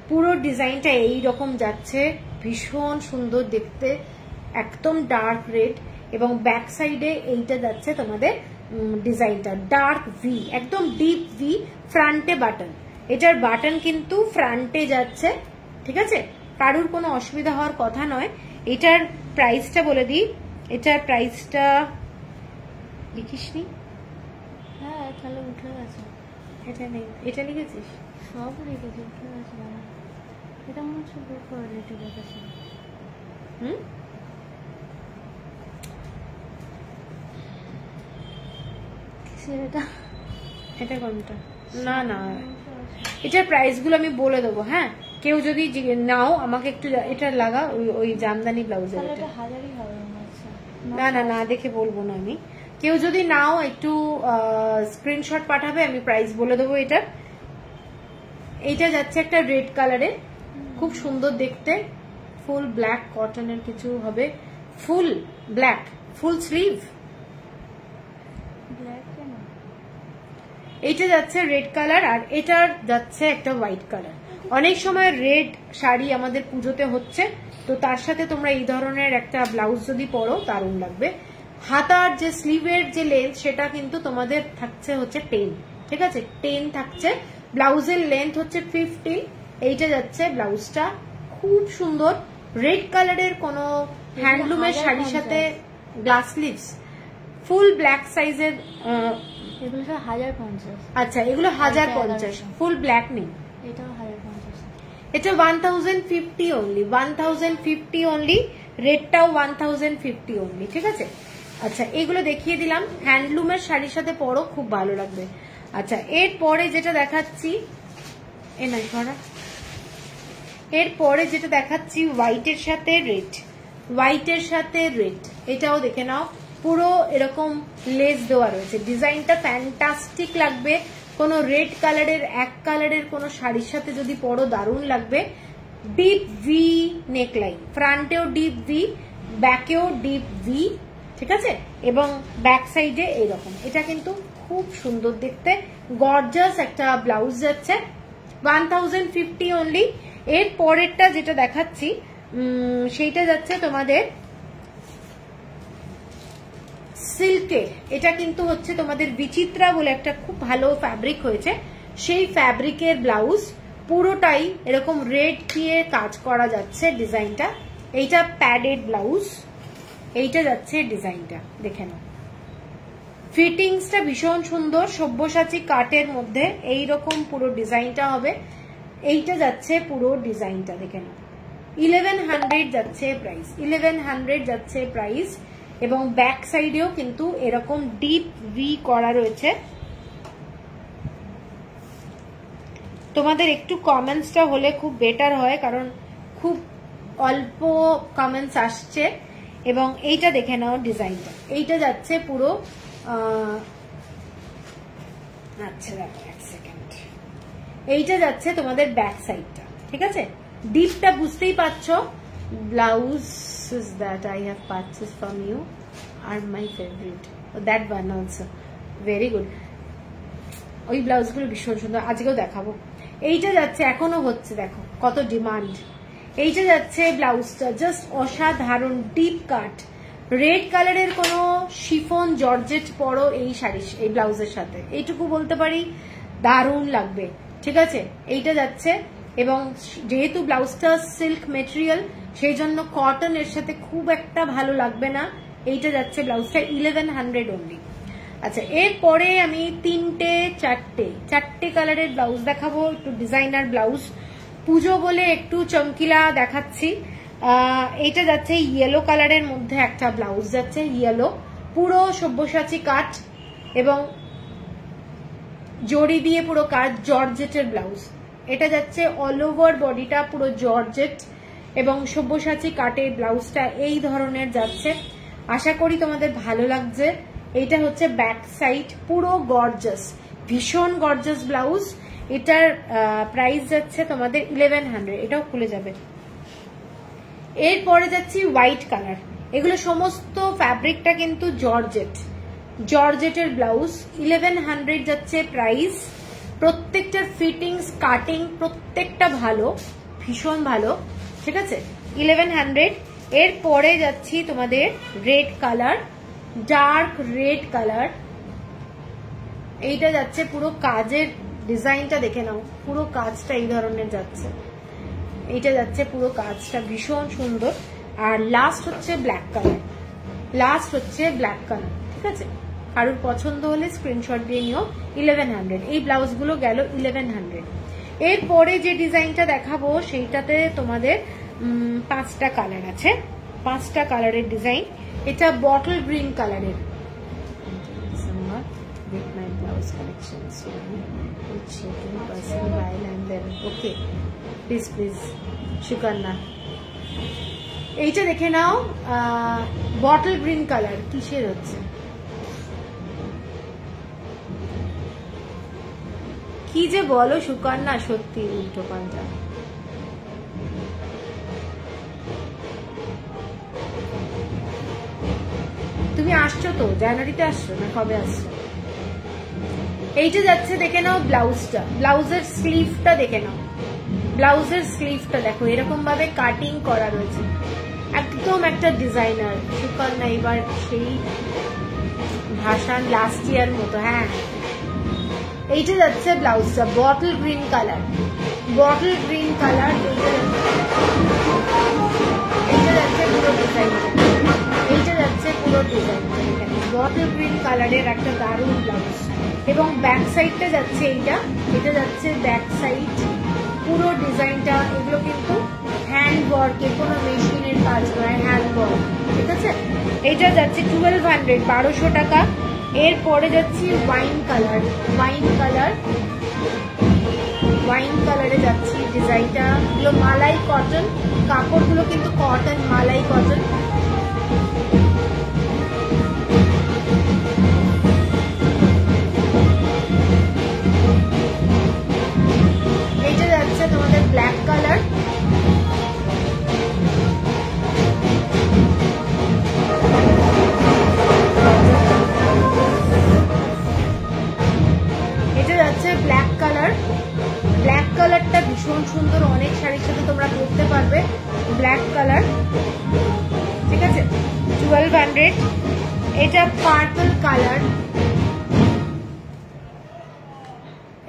পুরো ডিজাইনটা এইরকম যাচ্ছে, ভীষণ সুন্দর দেখতে, একদম ডার্ক রেড। এবং ব্যাক সাইডে এইটা যাচ্ছে তোমাদের ডিজাইনটা ডার্ক ভি, একদম ডিপ ভি, ফ্রন্টে বাটন, এটার বাটন কিন্তু ফ্রন্টে যাচ্ছে, ঠিক আছে? কারুর কোনো অসুবিধা হওয়ার কথা নয়। এটার প্রাইসটা বলে দিই, এটার প্রাইসটা লিখিসনি? হ্যাঁ, তাহলে উঠে গেছে। এটা নেই, এটা লিখেছিস? সব লিখেছি, উঠে গেছে বাবা। এটা মনে হচ্ছে বুক অলরেডি লিখেছি। এটা এটা কোনটা? না না, এটার প্রাইস গুলো আমি বলে দেবো, হ্যাঁ? কেউ যদি নাও আমাকে একটু এটা লাগা, ওই জামদানি ব্লাউজের। হাজারই হবে মনে হচ্ছে। না না না, দেখে বলবো না আমি। কেউ যদি নাও একটু স্ক্রিনশট পাঠাবে, আমি প্রাইস বলে দেবো এটার। এইটা যাচ্ছে একটা রেড কালারে, খুব সুন্দর দেখতে, ফুল ব্ল্যাক কটনের কিছু হবে, ফুল ব্ল্যাক, ফুল স্লিভ। এইটা যাচ্ছে রেড কালার, আর এটার যাচ্ছে একটা হোয়াইট কালার। অনেক সময় রেড শাড়ি আমাদের পুজোতে হচ্ছে, তো তার সাথে তোমরা এই ধরনের একটা ব্লাউজ যদি পরো দারুণ লাগবে। হাতার যে স্লিভের যে লেন্থ সেটা কিন্তু তোমাদের থাকছে হচ্ছে 10, ঠিক আছে? 10 থাকছে। ব্লাউজের লেন্থ হচ্ছে 15। এইটা যাচ্ছে ব্লাউজটা, খুব সুন্দর রেড কালারের, কোনো হ্যান্ডলুমের শাড়ির সাথে গ্লাস স্লিভস, ফুল ব্ল্যাক সাইজের। এগুলো 1050। আচ্ছা, এগুলো 1050, ফুল ব্ল্যাক নেই। এটাও 1050। এটা 1050 অনলি, 1050 অনলি, রেডটাও 1050 অনলি, ঠিক আছে? আচ্ছা, এগুলো দেখিয়ে দিলাম, হ্যান্ডলুমের শাড়ির সাথে পরো, খুব ভালো লাগবে। আচ্ছা, এরপরে যেটা দেখাচ্ছি, এরপরে যেটা দেখাচ্ছি হোয়াইটের সাথে রেড, হোয়াইটের সাথে রেড, এটাও দেখে নাও, পুরো এরকম লেস দেওয়া রয়েছে, ডিজাইনটা ফ্যান্টাস্টিক লাগবে। কোনো রেড কালারের, এক কালারের কোনো শাড়ির সাথে যদি পরো দারুণ লাগবে। ডিপ ভি নেকলাইন, ফ্রন্টেও ডিপ ভি, ব্যাকেও ডিপ ভি, ঠিক আছে, এবং ব্যাক সাইডে এইরকম। এটা কিন্তু খুব সুন্দর দেখতে, গর্জাস একটা ব্লাউজ যাচ্ছে, 1050 অনলি। এর পরেরটা যেটা দেখাচ্ছি সেইটা যাচ্ছে তোমাদের সিল্কের। এটা কিন্তু হচ্ছে তোমাদের বিচিত্রা বলে একটা খুব ভালো ফ্যাব্রিক হয়েছে, সেই ফ্যাব্রিকের ব্লাউজ, পুরোটাই এরকম রেড দিয়ে কাজ করা যাচ্ছে ডিজাইনটা। এইটা প্যাডেড ব্লাউজ, এইটা যাচ্ছে ডিজাইনটা দেখে নাও। ফিটিংসটা ভীষণ সুন্দর, সব্যসাচী কাটের মধ্যে এইরকম পুরো ডিজাইনটা হবে। এইটা যাচ্ছে পুরো ডিজাইনটা দেখে নাও। 1100 যাচ্ছে প্রাইস, 1100 যাচ্ছে প্রাইস। এবং ব্যাক সাইডেও কিন্তু এরকম ডিপ ভি করা রয়েছে। তোমাদের একটু কমেন্টসটা হলে খুব বেটার হয়, কারণ খুব অল্প কমেন্টস আসছে। এবং এইটা দেখে নাও ডিজাইনটা, এইটা যাচ্ছে পুরো আচ্ছা দেখো এক সেকেন্ড, এইটা যাচ্ছে তোমাদের ব্যাক সাইডটা, ঠিক আছে। ডিপটা বুঝতেই পারছো। Blouses that I have purchased from you are my favorite. That one also very good. ওই ব্লাউজগুলো ভীষণ সুন্দর, আজকেও দেখাবো। এইটা যাচ্ছে, এখনো হচ্ছে, দেখো কত ডিমান্ড। এইটা যাচ্ছে ব্লাউজটা, জাস্ট অসাধারণ ডিপ কাট, রেড কালারের কোনো শিফন জর্জেট পরো এই শাড়ি, এই ব্লাউজের সাথে, এইটুকু বলতে পারি দারুণ লাগবে, ঠিক আছে। এইটা যাচ্ছে, এবং যেহেতু ব্লাউজটা সিল্ক মেটেরিয়াল, সেই জন্য কটন এর সাথে খুব একটা ভালো লাগবে না। এইটা যাচ্ছে ব্লাউজটা 1100 অনলি। আচ্ছা, এরপরে আমি চারটে কালারের ব্লাউজ দেখাবো, একটু ডিজাইনার ব্লাউজ। পুজো বলে একটু চমকিলা দেখাচ্ছি। এইটা যাচ্ছে ইয়েলো কালারের মধ্যে একটা ব্লাউজ যাচ্ছে, ইয়েলো, পুরো সব্যসাচী কাট এবং জড়ি দিয়ে পুরো কাজ, জর্জেটের ব্লাউজ। এটা যাচ্ছে অল ওভার বডিটা পুরো জর্জেট এবং সব্যসাচী কাটের ব্লাউজটা এই ধরনের যাচ্ছে। আশা করি তোমাদের ভালো লাগছে। এইটা হচ্ছে ব্যাক সাইড, পুরো গর্জাস, ভীষণ গর্জাস ব্লাউজ। এটার প্রাইস যাচ্ছে তোমাদের 1100, এটাও খুলে যাবে। এরপরে যাচ্ছি হোয়াইট কালার, এগুলো সমস্ত ফ্যাব্রিকটা কিন্তু জর্জেটের ব্লাউজ, 1100 যাচ্ছে প্রাইস। প্রত্যেকটার ফিটিংস, কাটিং প্রত্যেকটা ভালো, ভীষণ ভালো, ঠিক আছে, 1100। এরপরে যাচ্ছি তোমাদের red colour, dark red colour. এইটা যাচ্ছে পুরো কাজের ডিজাইনটা দেখে নাও, পুরো কাজটা এই ধরনের যাচ্ছে। এইটা যাচ্ছে পুরো কাজটা ভীষণ সুন্দর। আর লাস্ট হচ্ছে ব্ল্যাক কালার, ঠিক আছে। কারোর পছন্দ হলে স্ক্রিনশট দিয়ে নিও। 1100 এই ব্লাউজগুলো গেল 1100। এরপরে যে ডিজাইনটা দেখাবো সেইটাতে তোমাদের 5টা কালার আছে, 5টা কালারের ডিজাইন। এটা বটল গ্রিন কালারের। ওকে প্লিজ সুকন্যা, এইটা দেখে নাও, বটল গ্রিন কালার। কিসের হচ্ছে, কি যে বলো সুকন্যা, সত্যি উল্টো পাল্টা। তুমি আসছো তো, জানুয়ারিতে আসছো না কবে আসছো? এইটা যাচ্ছে দেখে নাও ব্লাউজটা, ব্লাউজের স্লিভটা দেখে নাও, ব্লাউজের স্লিভটা দেখো এরকম ভাবে কাটিং করা রয়েছে, একদম একটা ডিজাইনার। সুকন্যা এবার সেই ভাষণ লাস্ট ইয়ার মতো। হ্যাঁ, এইটা যাচ্ছে ব্লাউজটা, বটল গ্রিন কালার। এইটা যাচ্ছে পুরো ডিজাইনটা, বটল গ্রিন কালারের একটা দারুণ ব্লাউজ। এবং ব্যাক সাইডটা যাচ্ছে এটা যাচ্ছে ব্যাক সাইড, পুরো ডিজাইনটা। এগুলো কিন্তু হ্যান্ড ওয়ার্কে, কোনো মেশিনের কাজ নয়, হ্যান্ড ওয়ার্ক, ঠিক আছে। এইটা যাচ্ছে 1200, 1200 টাকা। এরপরে যাচ্ছি ওয়াইন কালারে যাচ্ছি ডিজাইনটা। এগুলো মালাই কটন, কাপড়গুলো কিন্তু কটন, মালাই কটন। এইটা যাচ্ছে তোমাদের ব্ল্যাক কালার। যাচ্ছে ব্ল্যাক কালার। ব্ল্যাক কালারটা ভীষণ সুন্দর, অনেক শাড়ির সাথে তোমরা পরতে পারবে ব্ল্যাক কালার, ঠিক আছে। 1200। এটা পার্পল কালার,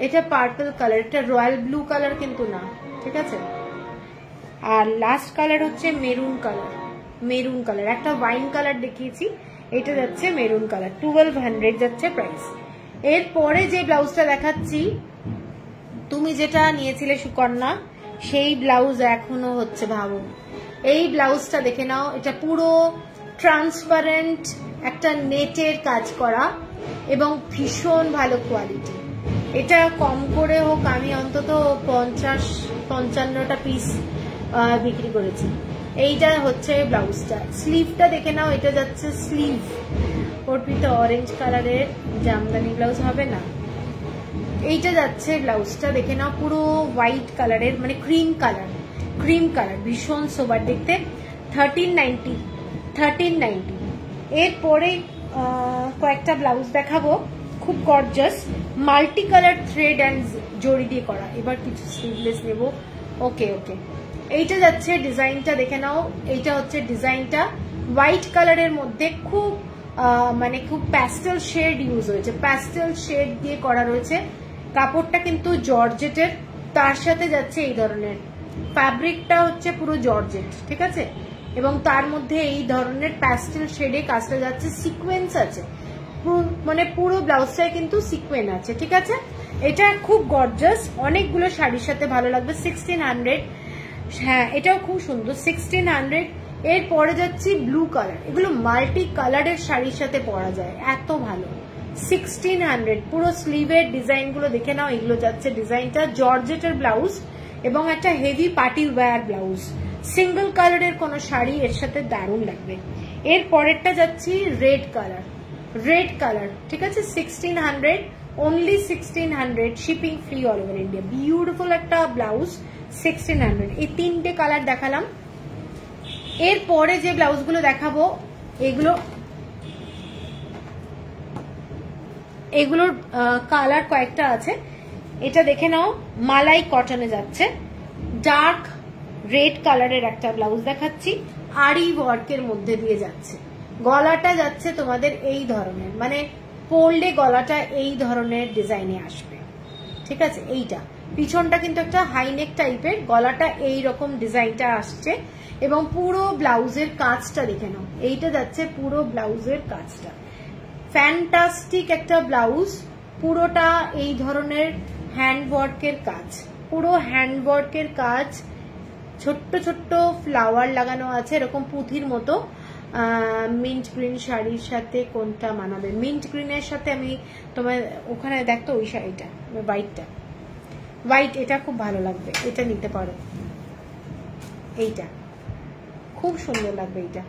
এটা পার্পল কালার, এটা রয়্যাল ব্লু কালার কিন্তু না, ঠিক আছে। আর লাস্ট কালার হচ্ছে মেরুন কালার। মেরুন কালার, একটা ওয়াইন কালার দেখিয়েছি, এটা যাচ্ছে মেরুন কালার। 1200 যাচ্ছে প্রাইস। এরপরে যে ব্লাউজটা দেখাচ্ছি, তুমি যেটা নিয়েছিলে সুকন্যা, সেই ব্লাউজ এখনো হচ্ছে, ভাবো এই ব্লাউজটা দেখে নাও। এটা পুরো ট্রান্সপারেন্ট একটা নেটের কাজ করা এবং ভীষণ ভালো কোয়ালিটি। এটা কম করে হোক আমি অন্তত 50-55টা পিস বিক্রি করেছি। এইটা হচ্ছে ব্লাউজটা। স্লিভটা দেখে নাও, এটা যাচ্ছে স্লিভ। অর্পিতা অরেঞ্জ কালারের জামদানি ব্লাউজ হবে না, এইটা যাচ্ছে ব্লাউজটা দেখে নাও, পুরো হোয়াইট কালারের, মানে ক্রিম কালার, ক্রিম কালার, ভীষণ সোবার দেখতে। 1390। এরপরে কয়েকটা ব্লাউজ দেখাবো, খুব gorgeous, multi colour thread and জড়ি দিয়ে করা। এবার কিছু স্লিভলেস নেব। ওকে ওকে, এইটা যাচ্ছে ডিজাইনটা দেখে নাও। এইটা হচ্ছে ডিজাইনটা হোয়াইট কালারের মধ্যে খুব মানে খুব প্যাস্টেল শেড ইউজ হয়েছে, প্যাস্টেল শেড দিয়ে করা রয়েছে। কাপড়টা কিন্তু জর্জেটের, তার সাথে যাচ্ছে এই ধরনের ফ্যাব্রিকটা হচ্ছে পুরো জর্জেট, ঠিক আছে। এবং তার মধ্যে এই ধরনের প্যাস্টেল শেডে কাজটা যাচ্ছে, সিকোয়েন্স আছে, মানে পুরো ব্লাউজটায় কিন্তু সিকোয়েন্স আছে, ঠিক আছে। এটা খুব গর্জাস, অনেকগুলো শাড়ির সাথে ভালো লাগবে। 1600। হ্যাঁ, এটাও খুব সুন্দর, 1600। এরপরে যাচ্ছি ব্লু কালার, এগুলো মাল্টি কালারের শাড়ির সাথে পরা যায়, এত ভালো। 1600। পুরো স্লিভের ডিজাইন গুলো দেখে নাও, এগুলো যাচ্ছে ডিজাইনটা জর্জেটের ব্লাউজ এবং একটা heavy party wear blouse. Single কালারের কোনো শাড়ি এর সাথে দারুণ লাগবে। এর পরেরটা যাচ্ছি রেড কালার, রেড কালার, ঠিক আছে। 1600, only 1600, shipping free all over India. Beautiful একটা ব্লাউজ, 1600। এই তিনটে কালার দেখালাম। এরপরে যে ব্লাউজগুলো দেখাবো, এগুলোর কালার কয়েকটা আছে। এটা দেখে নাও, মালাই কটনে যাচ্ছে, ডার্ক রেড কালারের একটা ব্লাউজ দেখাচ্ছি, আরি ওয়ার্কের মধ্যে দিয়ে যাচ্ছে। গলাটা যাচ্ছে তোমাদের এই ধরনের, মানে পরলে গলাটা এই ধরনের ডিজাইনে আসবে, ঠিক আছে। এইটা পিছনটা কিন্তু একটা হাইনেক টাইপের, গলাটা এই রকম ডিজাইনটা আসছে এবং পুরো ব্লাউজের কাজটা দেখে নাও, এইটা যাচ্ছে পুরো ব্লাউজের কাজটা। ফ্যান্টাস্টিক একটা ব্লাউজ, পুরোটা এই ধরনের হ্যান্ডওয়ার্কের কাজ, পুরো হ্যান্ডওয়ার্কের কাজ, ছোট্ট ছোট্ট ফ্লাওয়ার লাগানো আছে এরকম পুঁথির মতো। মিন্ট গ্রিন শাড়ির সাথে কোনটা মানাবে? মিন্ট গ্রিনের সাথে আমি তোমার ওখানে দেখতো ওই শাড়িটা, হোয়াইটটা, হোয়াইট, এটা খুব ভালো লাগবে, এটা নিতে পারো। এইটা খুব সুন্দর লাগবে, এইটা।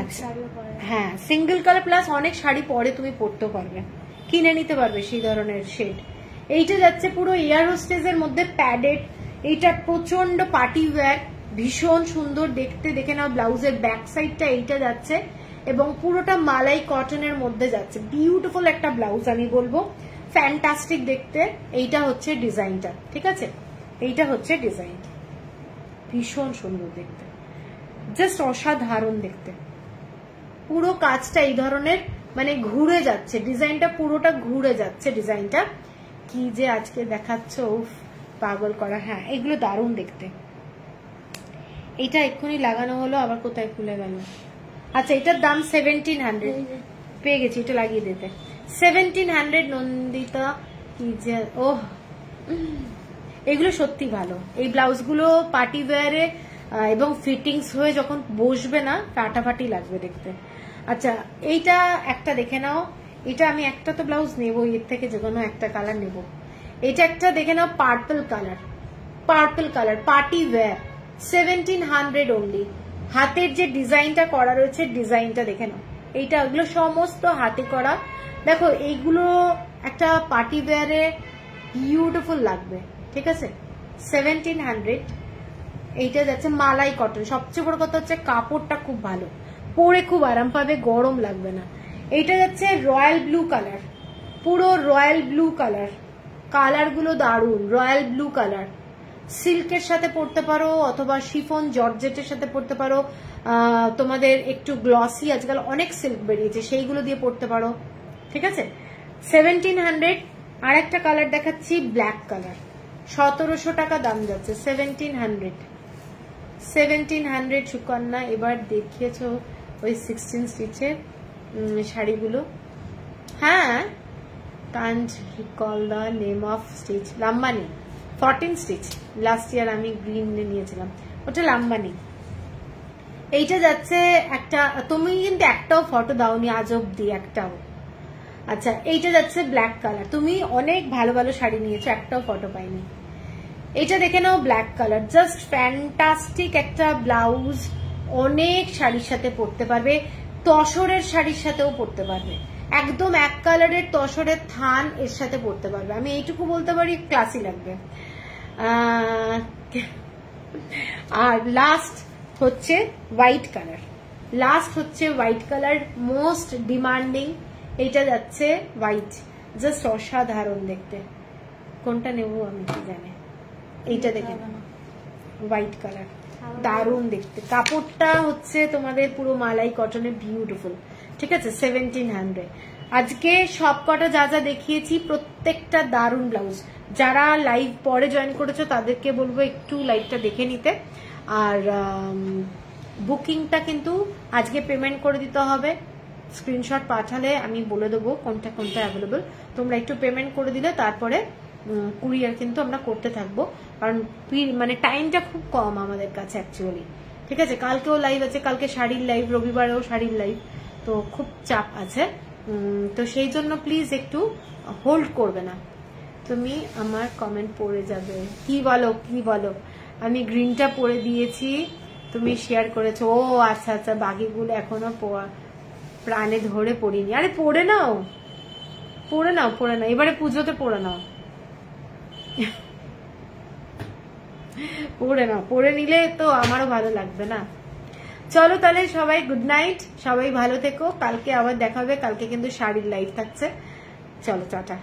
আচ্ছা, হ্যাঁ, সিঙ্গেল কালার প্লাস অনেক শাড়ি পরে তুমি পরতে পারবে, কিনে নিতে পারবে সেই ধরনের শেড। এইটা যাচ্ছে পুরো এয়ার হোস্টেসের মধ্যে প্যাডেড, এইটা প্রচন্ড পার্টি ওয়্যার, ভীষণ সুন্দর দেখতে। দেখে নাও ব্লাউজের ব্যাক সাইডটা, এইটা যাচ্ছে এবং পুরোটা মালাই কটনের মধ্যে যাচ্ছে। বিউটিফুল একটা ব্লাউজ আমি বলবো, ফ্যান্টাস্টিক দেখতে। এইটা হচ্ছে ডিজাইনটা, ঠিক আছে। এইটা হচ্ছে ডিজাইন, ভীষণ সুন্দর দেখতে, জাস্ট অসাধারণ দেখতে। পুরো কাজটা এই ধরনের, মানে ঘুরে যাচ্ছে ডিজাইনটা, পুরোটা ঘুরে যাচ্ছে ডিজাইনটা। কি যে আজকে দেখাচ্ছ, উফ, পাগল করা। হ্যাঁ, এগুলো দারুণ দেখতে। এটা এক্ষুনি লাগানো হলো, আবার কোথায় খুলে গেল? আচ্ছা, এটার দাম 1700, পেয়ে গেছি, এটা লাগিয়ে দিতে। 1700 নন্দিতা, কি যে, ওহ, এগুলো সত্যি ভালো। এই ব্লাউজগুলো পার্টি ওয়্যারে এবং ফিটিংস হয়ে যখন বসবে না, ফাটাফাটি লাগবে দেখতে। আচ্ছা, এইটা একটা দেখে নাও, এটা আমি একটা তো ব্লাউজ নেবো, এর থেকে যে কোনো একটা কালার নেব। এটা একটা দেখে নাও, purple colour, purple colour, party wear, 1700 only. হাতের যে ডিজাইনটা করা রয়েছে, ডিজাইনটা দেখে নাও। এইটা ওগুলো সমস্ত হাতে করা, দেখো এইগুলো একটা পার্টি ওয়্যারে বিউটিফুল লাগবে, ঠিক আছে। 1700। এইটা যাচ্ছে মালাই কটন, সবচেয়ে বড় কথা হচ্ছে কাপড়টা খুব ভালো, পরে খুব আরাম পাবে, গরম লাগবে না। এইটা যাচ্ছে রয়্যাল ব্লু কালার, পুরো রয়্যাল ব্লু কালার, কালার গুলো দারুন, রয়্যাল ব্লু কালার। সিল্কের সাথে পরতে পারো অথবা শিফন জর্জেটের সাথে পরতে পারো, তোমাদের একটু গ্লসি, আজকাল অনেক সিল্ক বেরিয়েছে, সেইগুলো দিয়ে পরতে পারো, ঠিক আছে। 1700। আর একটা কালার দেখাচ্ছি, ব্ল্যাক কালার, 1700 টাকা দাম যাচ্ছে। 1700 সুকন্যা। এবার দেখিয়েছো ওই 16 স্টিচের শাড়িগুলো। হ্যাঁ, can't recall the name of stitch. Lambani 14 stitch, last year আমি গ্রিন নিয়েছিলাম, ওটা লাম্বানি। এইটা যাচ্ছে একটা, তুমি কিন্তু একটাও ফটো দাওনি আজ অব্দি, একটাও। আচ্ছা, এইটা যাচ্ছে ব্ল্যাক কালার। তুমি অনেক ভালো ভালো শাড়ি নিয়েছো, একটাও ফটো পাইনি। এইটা দেখে নাও, ব্ল্যাক কালার, জাস্ট ফ্যান্টাস্টিক একটা ব্লাউজ, অনেক শাড়ির সাথে পরতে পারবে, তসরের শাড়ির সাথেও পরতে পারবে, একদম এক কালারের তসরের থান এর সাথে পরতে পারবে। আমি এইটুকু বলতে পারি, ক্লাসি লাগবে। আর লাস্ট হচ্ছে হোয়াইট কালার, লাস্ট হচ্ছে হোয়াইট কালার, মোস্ট ডিমান্ডিং। এইটা যাচ্ছে হোয়াইট, জাস্ট অসাধারণ দেখতে। কোনটা নেবো আমি কি জানি, এইটা দেখে হোয়াইট কালার, দারুণ দেখতে। কাপড়টা হচ্ছে তোমাদের পুরো মালাই কটনের, বিউটিফুল, ঠিক আছে। 1700। আজকে সব কটা যা যা দেখিয়েছি প্রত্যেকটা দারুণ ব্লাউজ। যারা লাইভ পরে জয়েন করেছো তাদেরকে বলবো একটু লাইভটা দেখে নিতে। আর বুকিংটা কিন্তু আজকে পেমেন্ট করে দিতে হবে, স্ক্রিনশট পাঠালে আমি বলে দেবো কোনটা কোনটা অ্যাভেলেবল। তোমরা একটু পেমেন্ট করে দিলে তারপরে কুরিয়ার কিন্তু আমরা করতে থাকবো, কারণ মানে টাইমটা খুব কম আমাদের কাছে অ্যাকচুয়ালি, ঠিক আছে। কালকেও লাইভ আছে, কালকে শাড়ির লাইভ, রবিবারেও শাড়ির লাইভ, তো খুব চাপ আছে। তো সেই জন্য প্লিজ একটু হোল্ড করবে না। তুমি আমার কমেন্ট পড়ে যাবে, কি বলো কি বলো। আমি গ্রিনটা পরে দিয়েছি, তুমি শেয়ার করেছো। ও আচ্ছা আচ্ছা, বাকিগুলো এখনো প্রাণে ধরে পড়িনি। আরে পড়ে নাও, পড়ে নাও, পড়ে নাও, এবারে পুজোতে পড়ে নাও, পড়ে নাও, পড়ে নিলে তো আমারও ভালো লাগবে না। চলো তাহলে সবাই গুড নাইট, সবাই ভালো থেকো, কালকে আবার দেখা হবে। কালকে কিন্তু শাড়ির লাইভ থাকছে। চলো টাটা।